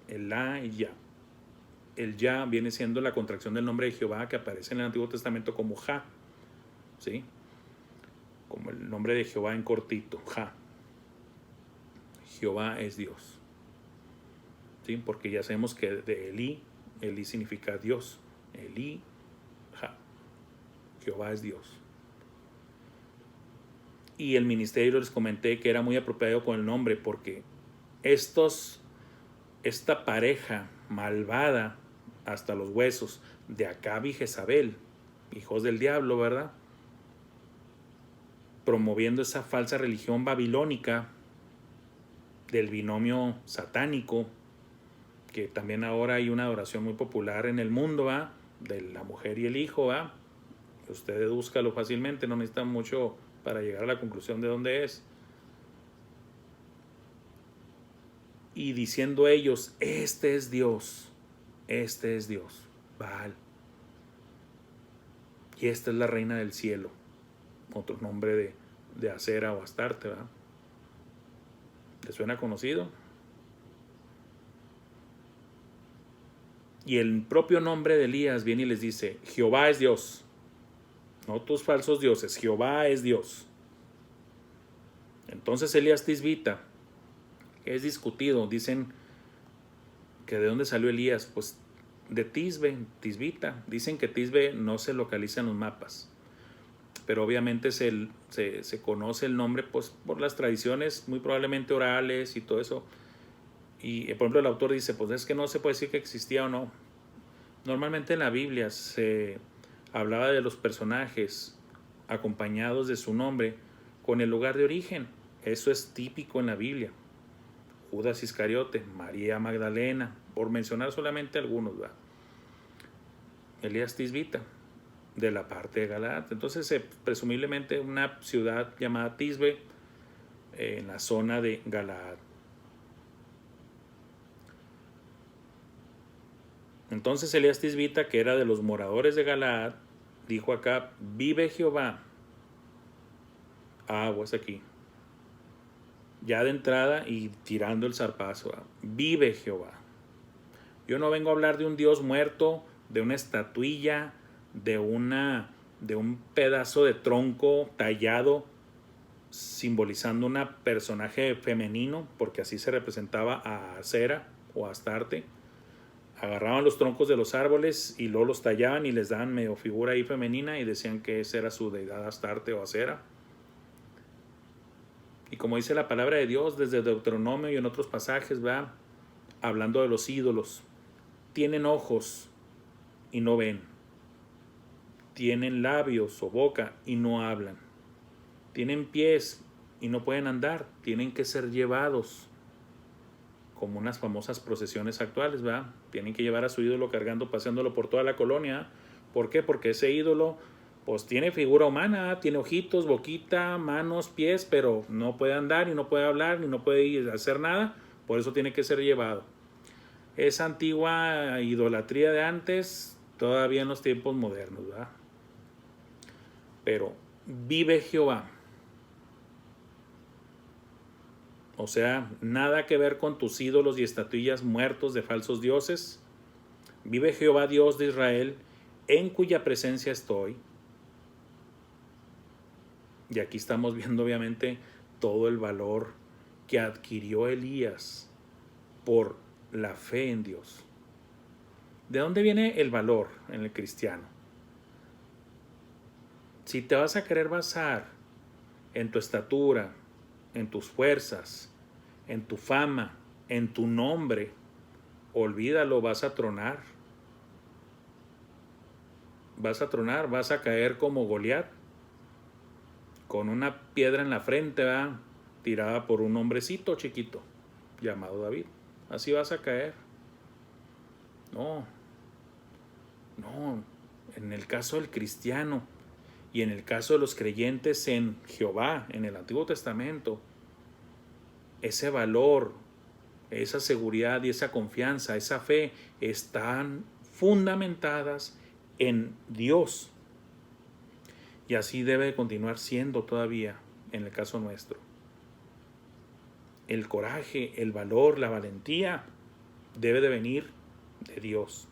El Ya viene siendo la contracción del nombre de Jehová que aparece en el Antiguo Testamento como Ja. ¿Sí? Como el nombre de Jehová en cortito, Ja. Jehová es Dios. ¿Sí? Porque ya sabemos que de Elí significa Dios. Elí, Ja. Jehová es Dios. Y el ministerio les comenté que era muy apropiado con el nombre porque esta pareja malvada hasta los huesos de Acab y Jezabel, hijos del diablo, ¿verdad? Promoviendo esa falsa religión babilónica del binomio satánico, que también ahora hay una adoración muy popular en el mundo, ¿va? De la mujer y el hijo, ¿va? Usted dedúzcalo fácilmente, no necesita mucho para llegar a la conclusión de dónde es. Y diciendo ellos: este es Dios, Baal. Y esta es la reina del cielo, otro nombre de Acera o Astarte, ¿verdad? ¿Le suena conocido? Y el propio nombre de Elías viene y les dice: Jehová es Dios, no tus falsos dioses, Jehová es Dios. Entonces Elías Tisbita, que es discutido, dicen que de dónde salió Elías, pues de Tisbita. Dicen que Tisbe no se localiza en los mapas, pero obviamente se conoce el nombre pues por las tradiciones muy probablemente orales y todo eso. Y por ejemplo el autor dice: pues es que no se puede decir que existía o no. Normalmente en la Biblia se hablaba de los personajes acompañados de su nombre con el lugar de origen. Eso es típico en la Biblia. Judas Iscariote, María Magdalena, por mencionar solamente algunos, ¿verdad? Elías Tisbita, de la parte de Galaad. Entonces, presumiblemente una ciudad llamada Tisbe, en la zona de Galaad. Entonces Elías Tisbita, que era de los moradores de Galaad, dijo acá: vive Jehová. Aguas aquí. Ya de entrada y tirando el zarpazo. Vive Jehová. Yo no vengo a hablar de un Dios muerto, de una estatuilla, de un pedazo de tronco tallado simbolizando un personaje femenino, porque así se representaba a Acera o a Astarte. Agarraban los troncos de los árboles y luego los tallaban y les daban medio figura ahí femenina y decían que esa era su deidad Astarte o Acera. Y como dice la palabra de Dios desde Deuteronomio y en otros pasajes, va hablando de los ídolos: tienen ojos y no ven, tienen labios o boca y no hablan, tienen pies y no pueden andar, tienen que ser llevados, como unas famosas procesiones actuales, ¿verdad? Tienen que llevar a su ídolo cargando, paseándolo por toda la colonia. ¿Por qué? Porque ese ídolo pues tiene figura humana, tiene ojitos, boquita, manos, pies, pero no puede andar, ni no puede hablar, ni no puede hacer nada, por eso tiene que ser llevado. Esa antigua idolatría de antes, todavía en los tiempos modernos, ¿verdad? Pero vive Jehová. O sea, nada que ver con tus ídolos y estatuillas muertos de falsos dioses. Vive Jehová Dios de Israel, en cuya presencia estoy. Y aquí estamos viendo obviamente todo el valor que adquirió Elías por la fe en Dios. ¿De dónde viene el valor en el cristiano? Si te vas a querer basar en tu estatura, en tus fuerzas, en tu fama, en tu nombre, olvídalo, vas a tronar. Vas a tronar, vas a caer como Goliat, con una piedra en la frente, ¿verdad? Tirada por un hombrecito chiquito llamado David. Así vas a caer. No, en el caso del cristiano y en el caso de los creyentes en Jehová, en el Antiguo Testamento, ese valor, esa seguridad y esa confianza, esa fe están fundamentadas en Dios. Y así debe continuar siendo todavía en el caso nuestro. El coraje, el valor, la valentía debe de venir de Dios.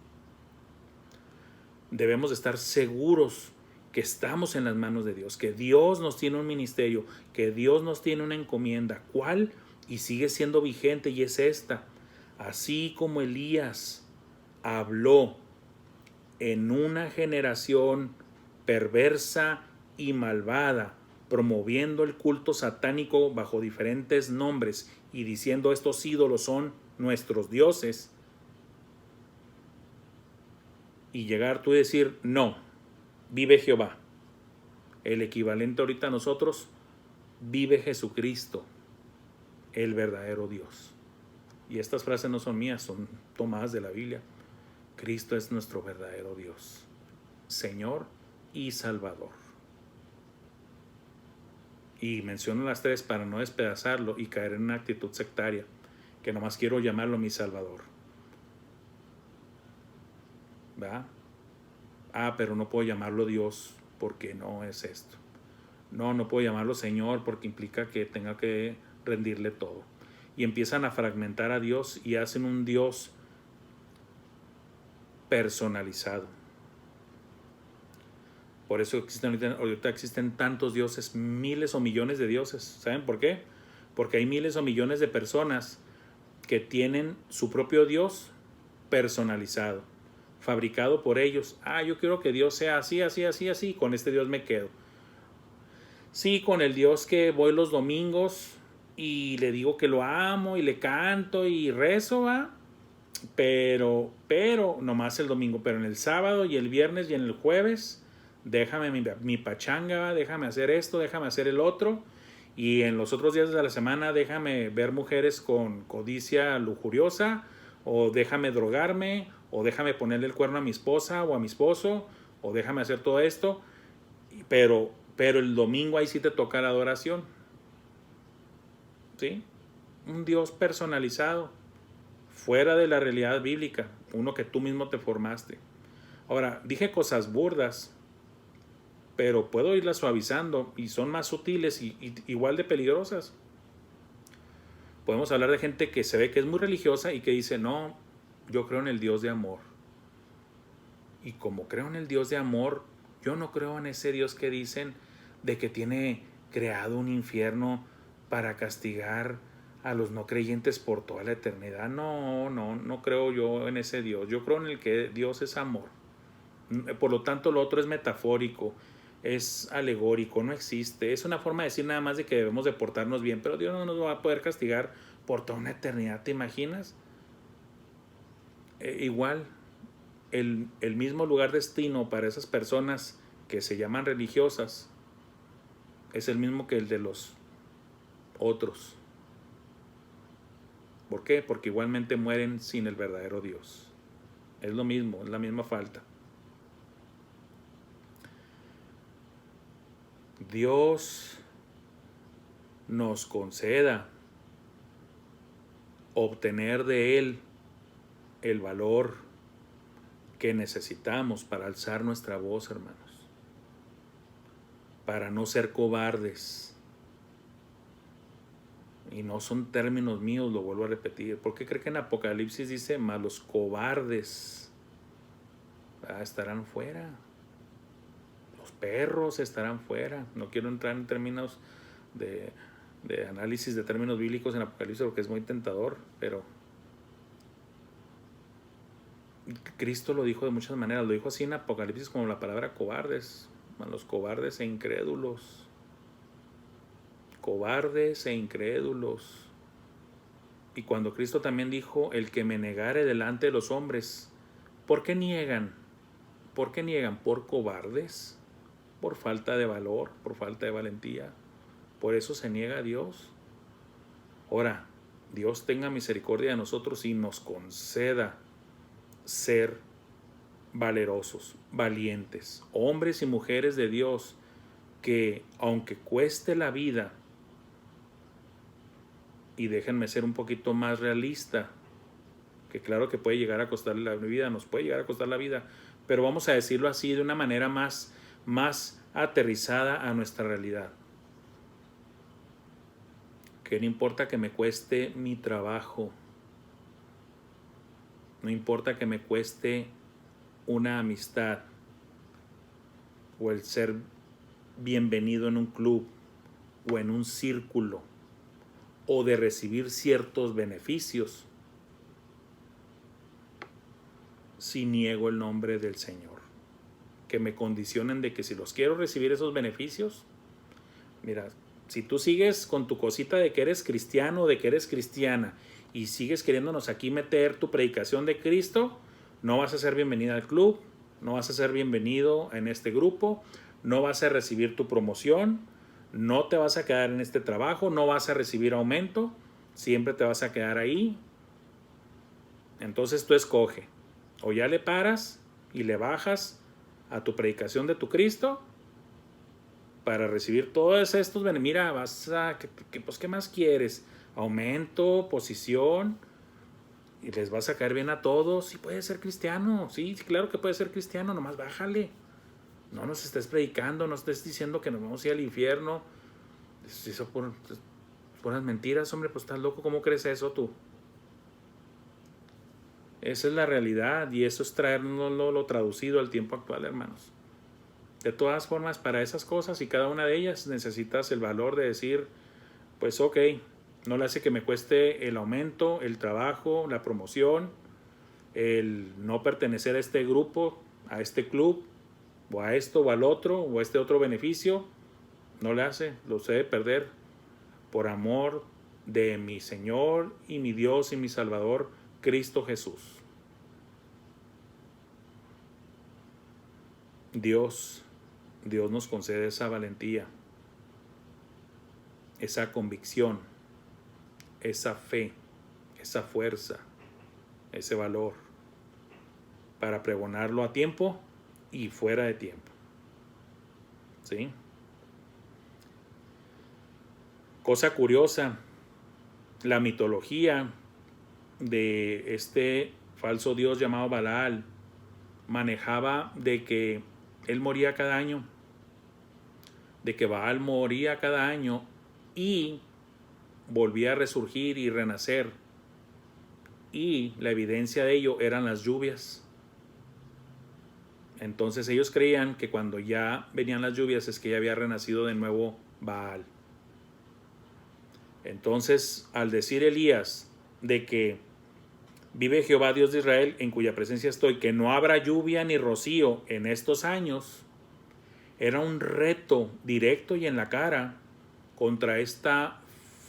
Debemos de estar seguros que estamos en las manos de Dios, que Dios nos tiene un ministerio, que Dios nos tiene una encomienda. ¿Cuál? Y sigue siendo vigente, y es esta. Así como Elías habló en una generación perversa y malvada, promoviendo el culto satánico bajo diferentes nombres y diciendo estos ídolos son nuestros dioses, y llegar tú y decir no, vive Jehová. El equivalente ahorita a nosotros, vive Jesucristo, el verdadero Dios. Y estas frases no son mías, son tomadas de la Biblia. Cristo es nuestro verdadero Dios, Señor y Salvador. Y menciono las tres para no despedazarlo y caer en una actitud sectaria, que nomás quiero llamarlo mi Salvador. ¿Va? Pero no puedo llamarlo Dios porque no es esto. No puedo llamarlo Señor porque implica que tenga que rendirle todo. Y empiezan a fragmentar a Dios y hacen un Dios personalizado. Por eso ahorita existen tantos dioses, miles o millones de dioses. ¿Saben por qué? Porque hay miles o millones de personas que tienen su propio Dios personalizado, fabricado por ellos. Yo quiero que Dios sea así, así, así, así, con este Dios me quedo. Sí, con el Dios que voy los domingos y le digo que lo amo y le canto y rezo, ¿va? Pero nomás el domingo, pero en el sábado y el viernes y en el jueves, déjame mi pachanga, déjame hacer esto, déjame hacer el otro, y en los otros días de la semana déjame ver mujeres con codicia lujuriosa, o déjame drogarme, o déjame ponerle el cuerno a mi esposa o a mi esposo, o déjame hacer todo esto, pero el domingo ahí sí te toca la adoración. ¿Sí? Un Dios personalizado, fuera de la realidad bíblica, uno que tú mismo te formaste. Ahora, dije cosas burdas, pero puedo irlas suavizando y son más sutiles y igual de peligrosas. Podemos hablar de gente que se ve que es muy religiosa y que dice, no, yo creo en el Dios de amor. Y como creo en el Dios de amor, yo no creo en ese Dios que dicen de que tiene creado un infierno para castigar a los no creyentes por toda la eternidad. No creo yo en ese Dios. Yo creo en el que Dios es amor. Por lo tanto, lo otro es metafórico, es alegórico, no existe. Es una forma de decir nada más de que debemos de portarnos bien, pero Dios no nos va a poder castigar por toda una eternidad, ¿te imaginas? Igual, el mismo lugar destino para esas personas que se llaman religiosas es el mismo que el de los otros. ¿Por qué? Porque igualmente mueren sin el verdadero Dios. Es lo mismo, es la misma falta. Dios nos conceda obtener de Él el valor que necesitamos para alzar nuestra voz, hermanos. para no ser cobardes. Y no son términos míos, lo vuelvo a repetir. ¿Por qué cree que en Apocalipsis dice, mas los cobardes estarán fuera? Los perros estarán fuera. No quiero entrar en términos de análisis de términos bíblicos en Apocalipsis porque es muy tentador, pero Cristo lo dijo de muchas maneras. Lo dijo así en Apocalipsis como la palabra cobardes. Los cobardes e incrédulos. Cobardes e incrédulos. Y cuando Cristo también dijo, el que me negare delante de los hombres, ¿por qué niegan? ¿Por qué niegan? Por cobardes, por falta de valor, por falta de valentía. Por eso se niega a Dios. Ahora, Dios tenga misericordia de nosotros y nos conceda ser valerosos, valientes, hombres y mujeres de Dios, que aunque cueste la vida, y déjenme ser un poquito más realista, que claro que puede llegar a costar la vida, nos puede llegar a costar la vida, pero vamos a decirlo así de una manera más aterrizada a nuestra realidad. Que no importa que me cueste mi trabajo, no importa que me cueste una amistad o el ser bienvenido en un club o en un círculo o de recibir ciertos beneficios, si niego el nombre del Señor. Que me condicionen de que si los quiero recibir esos beneficios, mira, si tú sigues con tu cosita de que eres cristiano, de que eres cristiana, y sigues queriéndonos aquí meter tu predicación de Cristo, no vas a ser bienvenida al club, no vas a ser bienvenido en este grupo, no vas a recibir tu promoción, no te vas a quedar en este trabajo, no vas a recibir aumento, siempre te vas a quedar ahí. Entonces tú escoge, o ya le paras y le bajas a tu predicación de tu Cristo para recibir todos estos beneficios. Mira, vas a, pues, ¿qué más quieres? Aumento, posición, y les vas a caer bien a todos. Sí, puedes ser cristiano, sí, claro que puedes ser cristiano, nomás bájale. No nos estés predicando, no estés diciendo que nos vamos a ir al infierno. Eso puras mentiras, hombre, pues estás loco, ¿cómo crees eso tú? Esa es la realidad y eso es traernoslo lo traducido al tiempo actual, hermanos. De todas formas, para esas cosas y cada una de ellas necesitas el valor de decir, pues ok, no le hace que me cueste el aumento, el trabajo, la promoción, el no pertenecer a este grupo, a este club, o a esto o al otro, o a este otro beneficio. No le hace, lo sé de perder por amor de mi Señor y mi Dios y mi Salvador, Cristo Jesús. Dios nos concede esa valentía, esa convicción, esa fe, esa fuerza, ese valor para pregonarlo a tiempo y fuera de tiempo. ¿Sí? Cosa curiosa, la mitología de este falso dios llamado Balaal manejaba de que él moría cada año, de que Baal moría cada año y volvía a resurgir y renacer, y la evidencia de ello eran las lluvias. Entonces ellos creían que cuando ya venían las lluvias es que ya había renacido de nuevo Baal. Entonces, al decir Elías de que vive Jehová Dios de Israel, en cuya presencia estoy, que no habrá lluvia ni rocío en estos años, era un reto directo y en la cara contra esta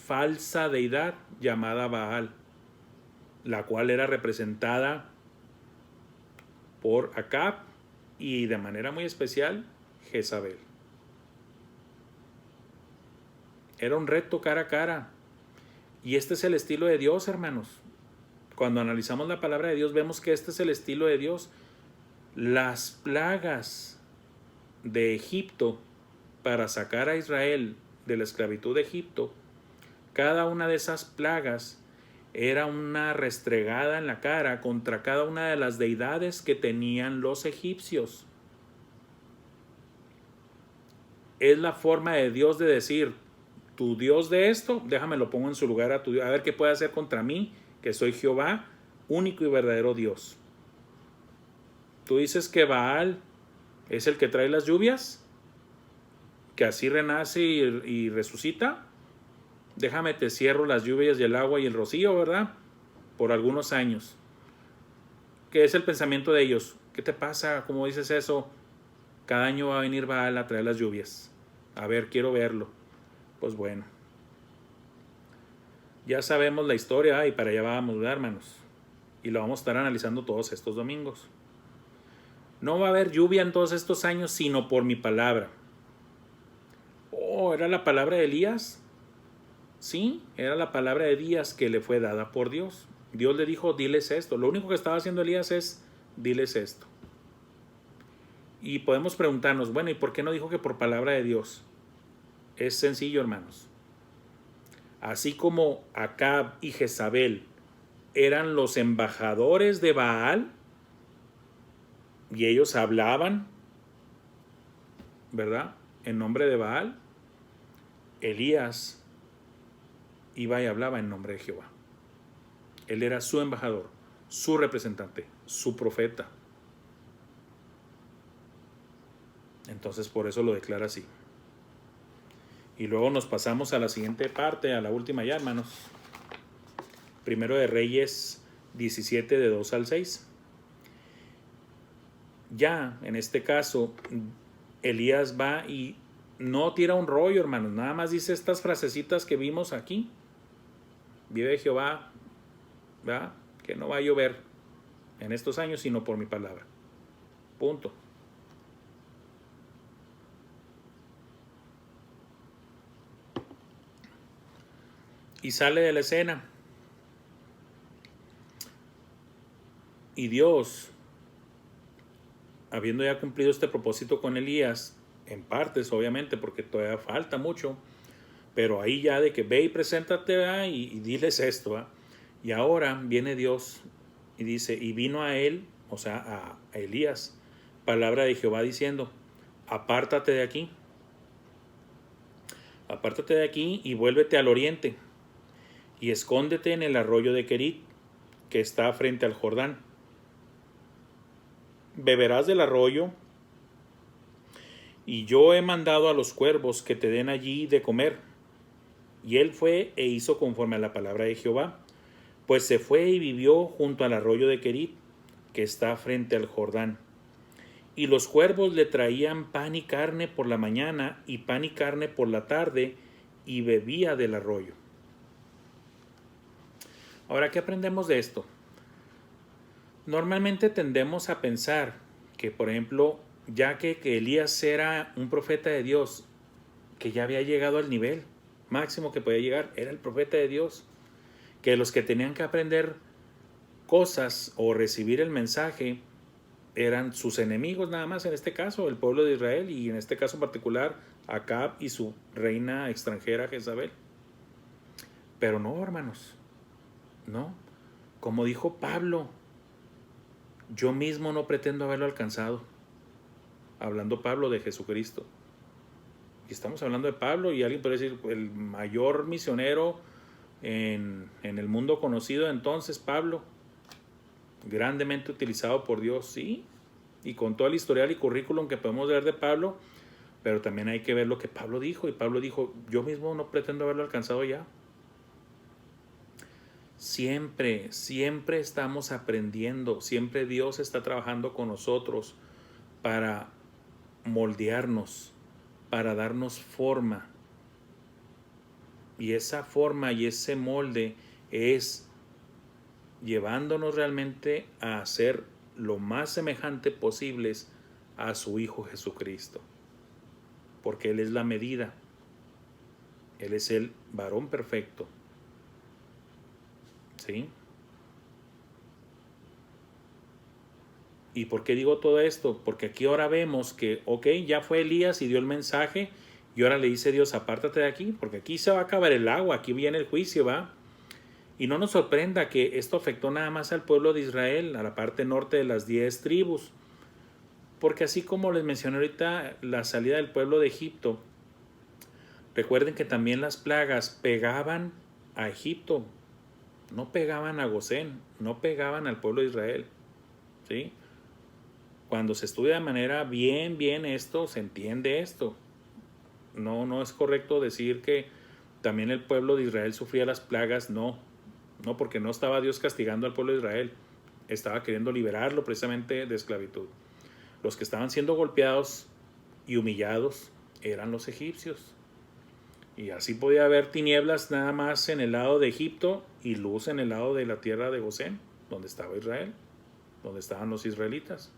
falsa deidad llamada Baal, la cual era representada por Acab y de manera muy especial Jezabel. Era un reto cara a cara. Y este es el estilo de Dios, hermanos. Cuando analizamos la palabra de Dios, vemos que este es el estilo de Dios. Las plagas de Egipto para sacar a Israel de la esclavitud de Egipto, cada una de esas plagas era una restregada en la cara contra cada una de las deidades que tenían los egipcios. es la forma de Dios de decir, tu Dios de esto, déjame lo pongo en su lugar a tu Dios, a ver qué puede hacer contra mí, que soy Jehová, único y verdadero Dios. Tú dices que Baal es el que trae las lluvias, que así renace y resucita. Déjame te cierro las lluvias y el agua y el rocío, ¿verdad? Por algunos años. ¿Qué es el pensamiento de ellos? ¿Qué te pasa? ¿Cómo dices eso? Cada año va a venir Baal a traer las lluvias. A ver, quiero verlo. Pues bueno. Ya sabemos la historia y para allá vamos, ¿verdad, hermanos? Y lo vamos a estar analizando todos estos domingos. No va a haber lluvia en todos estos años, sino por mi palabra. Oh, ¿era la palabra de Elías? Sí, era la palabra de Elías que le fue dada por Dios. Dios le dijo, diles esto. Lo único que estaba haciendo Elías es, diles esto. Y podemos preguntarnos, bueno, ¿y por qué no dijo que por palabra de Dios? Es sencillo, hermanos. Así como Acab y Jezabel eran los embajadores de Baal, y ellos hablaban, ¿verdad?, en nombre de Baal, Elías iba y hablaba en nombre de Jehová. Él era su embajador, su representante, su profeta. Entonces por eso lo declara así. Y luego nos pasamos a la siguiente parte, a la última ya, hermanos. Primero de Reyes 17, de 2 al 6. Ya, en este caso, Elías va y no tira un rollo, hermanos. Nada más dice estas frasecitas que vimos aquí. Vive Jehová, ¿verdad?, que no va a llover en estos años, sino por mi palabra. Punto. Y sale de la escena. Y Dios, habiendo ya cumplido este propósito con Elías, en partes obviamente, porque todavía falta mucho, pero ahí ya de que ve y preséntate, ¿verdad?, y diles esto, ¿verdad? Y ahora viene Dios y dice, y vino a él, o sea, a Elías, palabra de Jehová diciendo, apártate de aquí y vuélvete al oriente, y escóndete en el arroyo de Querit, que está frente al Jordán. Beberás del arroyo, y yo he mandado a los cuervos que te den allí de comer. Y él fue e hizo conforme a la palabra de Jehová, pues se fue y vivió junto al arroyo de Querit, que está frente al Jordán. Y los cuervos le traían pan y carne por la mañana y pan y carne por la tarde, y bebía del arroyo. Ahora, ¿qué aprendemos de esto? Normalmente tendemos a pensar que, por ejemplo, ya que Elías era un profeta de Dios, que ya había llegado al nivel máximo que podía llegar, era el profeta de Dios, que los que tenían que aprender cosas o recibir el mensaje eran sus enemigos nada más, en este caso el pueblo de Israel, y en este caso en particular Acab y su reina extranjera Jezabel. Pero no, hermanos, no. Como dijo Pablo, yo mismo no pretendo haberlo alcanzado. Hablando Pablo de Jesucristo. Y estamos hablando de Pablo, y alguien puede decir, el mayor misionero en el mundo conocido entonces, Pablo, grandemente utilizado por Dios, sí, y con todo el historial y currículum que podemos ver de Pablo, pero también hay que ver lo que Pablo dijo, y Pablo dijo, yo mismo no pretendo haberlo alcanzado ya. Siempre estamos aprendiendo, siempre Dios está trabajando con nosotros para moldearnos, para darnos forma. Y esa forma y ese molde es llevándonos realmente a ser lo más semejante posibles a su Hijo Jesucristo. Porque Él es la medida. Él es el varón perfecto. ¿Sí? ¿Y por qué digo todo esto? Porque aquí ahora vemos que, ok, ya fue Elías y dio el mensaje, y ahora le dice Dios, apártate de aquí, porque aquí se va a acabar el agua, aquí viene el juicio, ¿va? Y no nos sorprenda que esto afectó nada más al pueblo de Israel, a la parte norte de las 10 tribus, porque así como les mencioné ahorita, la salida del pueblo de Egipto Recuerden que también las plagas pegaban a Egipto, no pegaban a Gosén, no pegaban al pueblo de Israel, ¿sí? Cuando se estudia de manera bien esto, se entiende esto. No es correcto decir que también el pueblo de Israel sufría las plagas, no, porque no estaba Dios castigando al pueblo de Israel, estaba queriendo liberarlo precisamente de esclavitud. Los que estaban siendo golpeados y humillados eran los egipcios. Y así podía haber tinieblas nada más en el lado de Egipto y luz en el lado de la tierra de Gosén, donde estaba Israel, donde estaban los israelitas.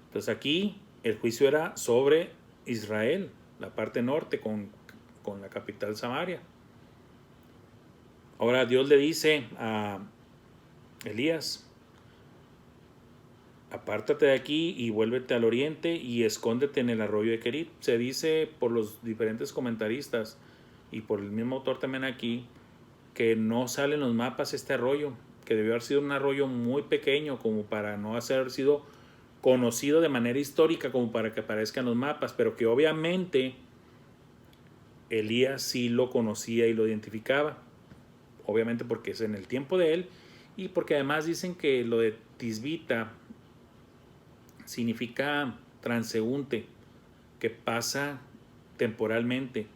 Entonces aquí el juicio era sobre Israel, la parte norte con la capital Samaria. Ahora Dios le dice a Elías: apártate de aquí y vuélvete al oriente y escóndete en el arroyo de Querit. Se dice por los diferentes comentaristas y por el mismo autor también aquí que no sale en los mapas este arroyo, que debió haber sido un arroyo muy pequeño como para no haber sido conocido de manera histórica como para que aparezca en los mapas, pero que obviamente Elías sí lo conocía y lo identificaba, obviamente porque es en el tiempo de él y porque además dicen que lo de Tisbita significa transeúnte, que pasa temporalmente,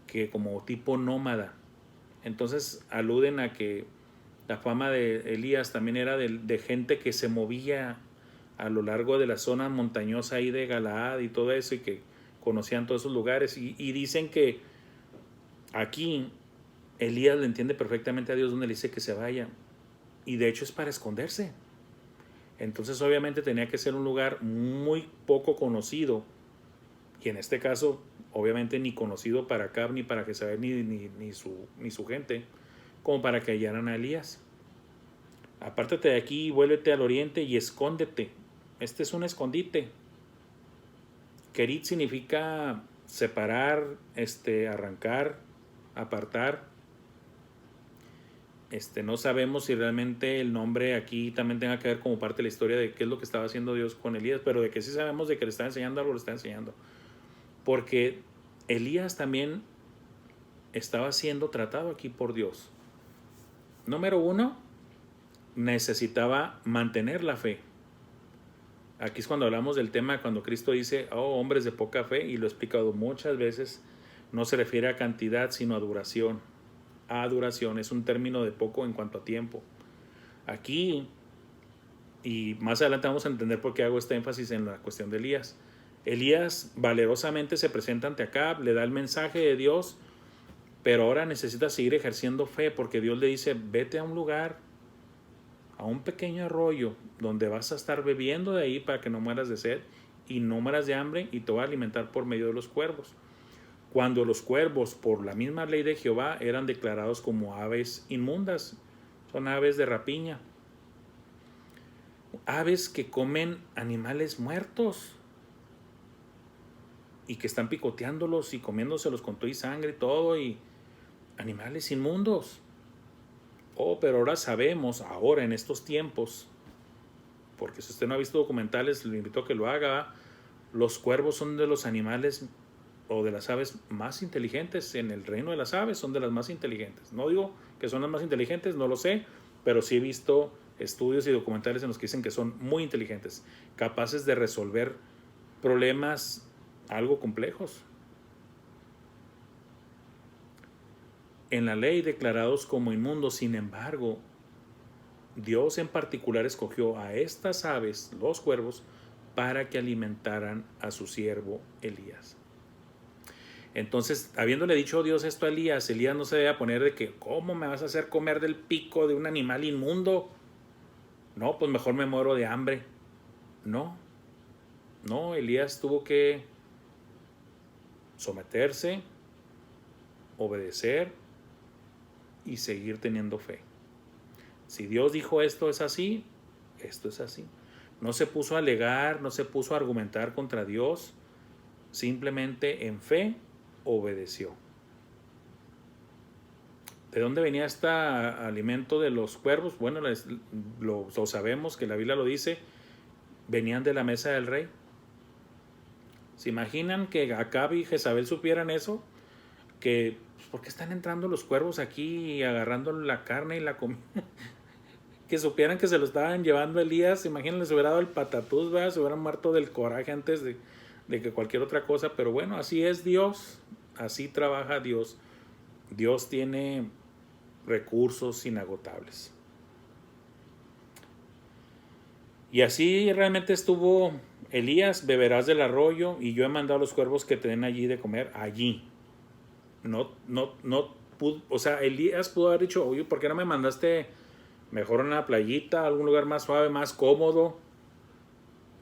que como tipo nómada. Entonces aluden a que la fama de Elías también era de gente que se movía a lo largo de la zona montañosa ahí de Galaad y todo eso, y que conocían todos esos lugares. Y dicen que aquí Elías le entiende perfectamente a Dios donde le dice que se vaya. Y de hecho es para esconderse. Entonces obviamente tenía que ser un lugar muy poco conocido. Y en este caso, obviamente ni conocido para Acab, ni para Jezabel, ni su gente, como para que hallaran a Elías. Apártate de aquí, vuélvete al oriente y escóndete. Este es un escondite. Kerit significa separar, arrancar, apartar. No sabemos si realmente el nombre aquí también tenga que ver como parte de la historia de qué es lo que estaba haciendo Dios con Elías, pero de que sí sabemos de que le está enseñando algo, le está enseñando. Porque Elías también estaba siendo tratado aquí por Dios. Número 1, necesitaba mantener la fe. Aquí es cuando hablamos del tema, cuando Cristo dice, oh, hombres de poca fe, y lo he explicado muchas veces, no se refiere a cantidad, sino a duración. A duración, es un término de poco en cuanto a tiempo. Aquí, y más adelante vamos a entender por qué hago este énfasis en la cuestión de Elías. Elías valerosamente se presenta ante Acab, le da el mensaje de Dios, pero ahora necesita seguir ejerciendo fe, porque Dios le dice, vete a un lugar, a un pequeño arroyo, donde vas a estar bebiendo de ahí para que no mueras de sed y no mueras de hambre, y te va a alimentar por medio de los cuervos. Cuando los cuervos, por la misma ley de Jehová, eran declarados como aves inmundas, son aves de rapiña, aves que comen animales muertos y que están picoteándolos y comiéndoselos con todo y sangre y todo, y animales inmundos. Oh, pero ahora sabemos, ahora en estos tiempos, porque si usted no ha visto documentales, le invito a que lo haga, los cuervos son de los animales o de las aves más inteligentes en el reino de las aves, son de las más inteligentes. No digo que son las más inteligentes, no lo sé, pero sí he visto estudios y documentales en los que dicen que son muy inteligentes, capaces de resolver problemas algo complejos. En la ley declarados como inmundos, sin embargo, Dios en particular escogió a estas aves, los cuervos, para que alimentaran a su siervo Elías. Entonces, habiéndole dicho Dios esto a Elías, Elías no se debe poner de que, ¿cómo me vas a hacer comer del pico de un animal inmundo? No, pues mejor me muero de hambre. No, Elías tuvo que someterse, obedecer y seguir teniendo fe. Si Dios dijo esto es así, esto es así. No se puso a alegar, no se puso a argumentar contra Dios, simplemente en fe obedeció. ¿De dónde venía este alimento de los cuervos? Bueno, lo sabemos que la Biblia lo dice, venían de la mesa del rey. ¿Se imaginan que Acab y Jezabel supieran eso? que ¿por qué están entrando los cuervos aquí y agarrando la carne y la comida? Que supieran que se lo estaban llevando Elías, imagínense, se hubiera dado el patatús, ¿verdad? Se hubieran muerto del coraje antes de que cualquier otra cosa, pero bueno, así es Dios, así trabaja Dios. Dios tiene recursos inagotables. Y así realmente estuvo Elías: beberás del arroyo y yo he mandado a los cuervos que te den allí de comer, allí. No pudo, o sea, Elías pudo haber dicho, oye, ¿por qué no me mandaste mejor en una playita, algún lugar más suave, más cómodo?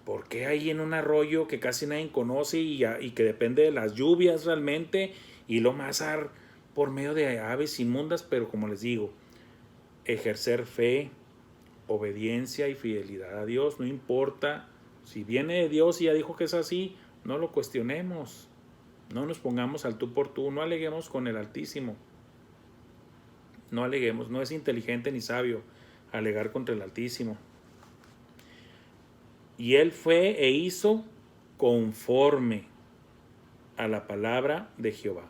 ¿Por qué ahí en un arroyo que casi nadie conoce y que depende de las lluvias realmente? Y lo más por medio de aves inmundas. Pero como les digo, ejercer fe, obediencia y fidelidad a Dios, no importa. Si viene de Dios y ya dijo que es así, no lo cuestionemos. No nos pongamos al tú por tú, no aleguemos con el Altísimo. No aleguemos, no es inteligente ni sabio alegar contra el Altísimo. Y él fue e hizo conforme a la palabra de Jehová.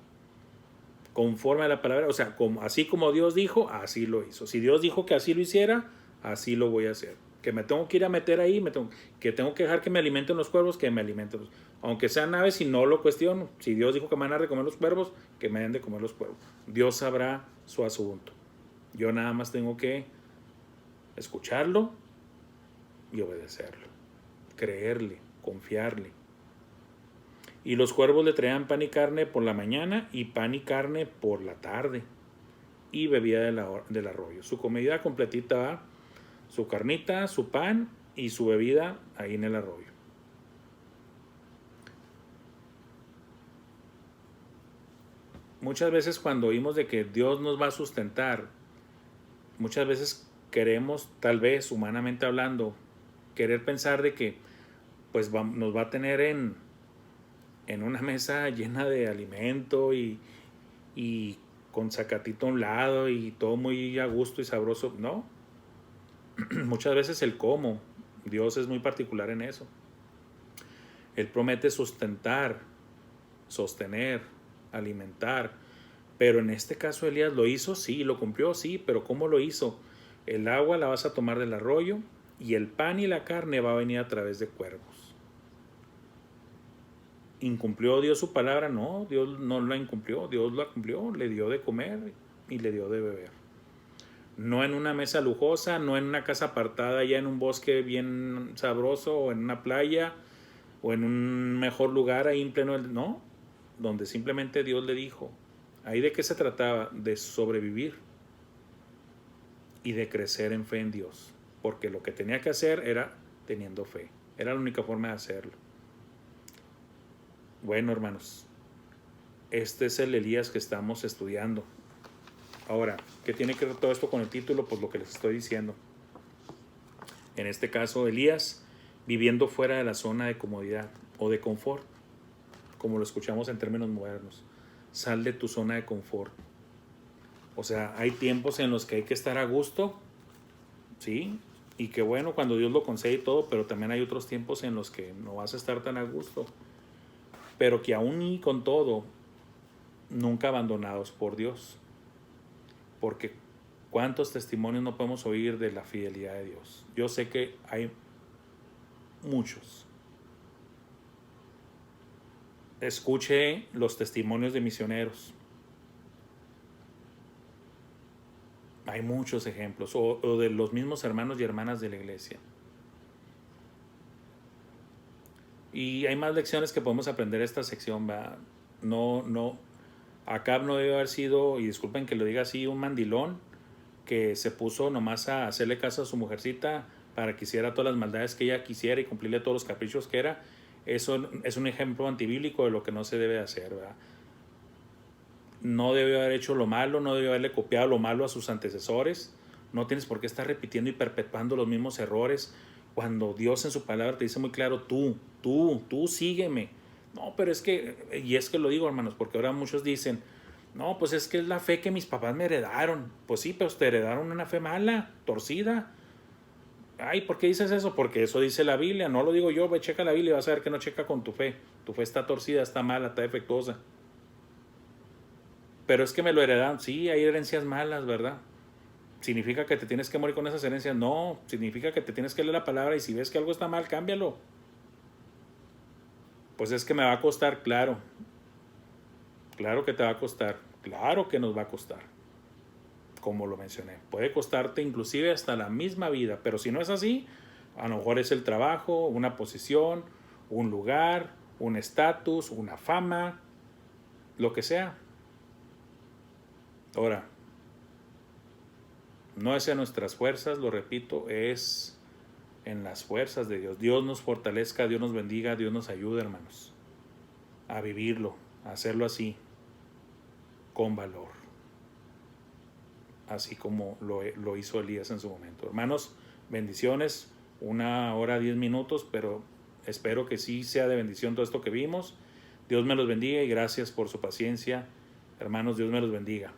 Conforme a la palabra, o sea, así como Dios dijo, así lo hizo. Si Dios dijo que así lo hiciera, así lo voy a hacer. Que me tengo que ir a meter ahí, que tengo que dejar que me alimenten los cuervos, que me alimenten los, aunque sean aves, y no lo cuestiono. Si Dios dijo que me van a comer los cuervos, que me den de comer los cuervos. Dios sabrá su asunto. Yo nada más tengo que escucharlo y obedecerlo, creerle, confiarle. Y los cuervos le traían pan y carne por la mañana y pan y carne por la tarde, y bebía del arroyo. Su comida completita va, su carnita, su pan y su bebida ahí en el arroyo. Muchas veces cuando oímos de que Dios nos va a sustentar, muchas veces queremos, tal vez humanamente hablando, querer pensar de que pues nos va a tener en una mesa llena de alimento y con zacatito a un lado y todo muy a gusto y sabroso. No, muchas veces el cómo. Dios es muy particular en eso. Él promete sustentar, sostener, alimentar. Pero en este caso Elías lo hizo, sí, lo cumplió, sí, pero ¿cómo lo hizo? El agua la vas a tomar del arroyo y el pan y la carne va a venir a través de cuervos. ¿Incumplió Dios su palabra? No, Dios no la incumplió, Dios la cumplió, le dio de comer y le dio de beber. No en una mesa lujosa, no en una casa apartada ya en un bosque bien sabroso, o en una playa, o en un mejor lugar ahí en pleno, no, donde simplemente Dios le dijo. ¿Ahí de qué se trataba? De sobrevivir y de crecer en fe en Dios, porque lo que tenía que hacer era teniendo fe, era la única forma de hacerlo. Bueno, hermanos, este es el Elías que estamos estudiando. Ahora, ¿qué tiene que ver todo esto con el título? Pues lo que les estoy diciendo. En este caso, Elías viviendo fuera de la zona de comodidad o de confort, como lo escuchamos en términos modernos. Sal de tu zona de confort. O sea, hay tiempos en los que hay que estar a gusto, ¿sí? Y que bueno, cuando Dios lo concede y todo, pero también hay otros tiempos en los que no vas a estar tan a gusto. Pero que aún y con todo, nunca abandonados por Dios. Porque ¿cuántos testimonios no podemos oír de la fidelidad de Dios? Yo sé que hay muchos. Escuche los testimonios de misioneros. Hay muchos ejemplos, o de los mismos hermanos y hermanas de la iglesia. Y hay más lecciones que podemos aprender de esta sección, ¿va? Acab no debe haber sido, y disculpen que lo diga así, un mandilón que se puso nomás a hacerle caso a su mujercita para que hiciera todas las maldades que ella quisiera y cumplirle todos los caprichos que era. Eso es un ejemplo antibíblico de lo que no se debe hacer, ¿verdad? No debe haber hecho lo malo, no debe haberle copiado lo malo a sus antecesores. No tienes por qué estar repitiendo y perpetuando los mismos errores cuando Dios en su palabra te dice muy claro, tú sígueme. No, pero es que lo digo, hermanos, porque ahora muchos dicen, no, pues es que es la fe que mis papás me heredaron. Pues sí, pero te heredaron una fe mala, torcida. Ay, ¿por qué dices eso? Porque eso dice la Biblia, no lo digo yo. Ve, checa la Biblia y vas a ver que no checa con tu fe. Tu fe está torcida, está mala, está defectuosa. pero es que me lo heredaron. Sí, hay herencias malas, ¿verdad? ¿Significa que te tienes que morir con esas herencias? No, significa que te tienes que leer la palabra y si ves que algo está mal, cámbialo. Pues es que me va a costar, claro. Claro que te va a costar. Claro que nos va a costar. Como lo mencioné. Puede costarte inclusive hasta la misma vida. Pero si no es así, a lo mejor es el trabajo, una posición, un lugar, un estatus, una fama, lo que sea. Ahora, no es en nuestras fuerzas, lo repito, es en las fuerzas de Dios. Dios nos fortalezca, Dios nos bendiga, Dios nos ayude, hermanos, a vivirlo, a hacerlo así, con valor, así como lo hizo Elías en su momento. Hermanos, bendiciones, 1 hora 10 minutos, pero espero que sí sea de bendición todo esto que vimos. Dios me los bendiga y gracias por su paciencia. Hermanos, Dios me los bendiga.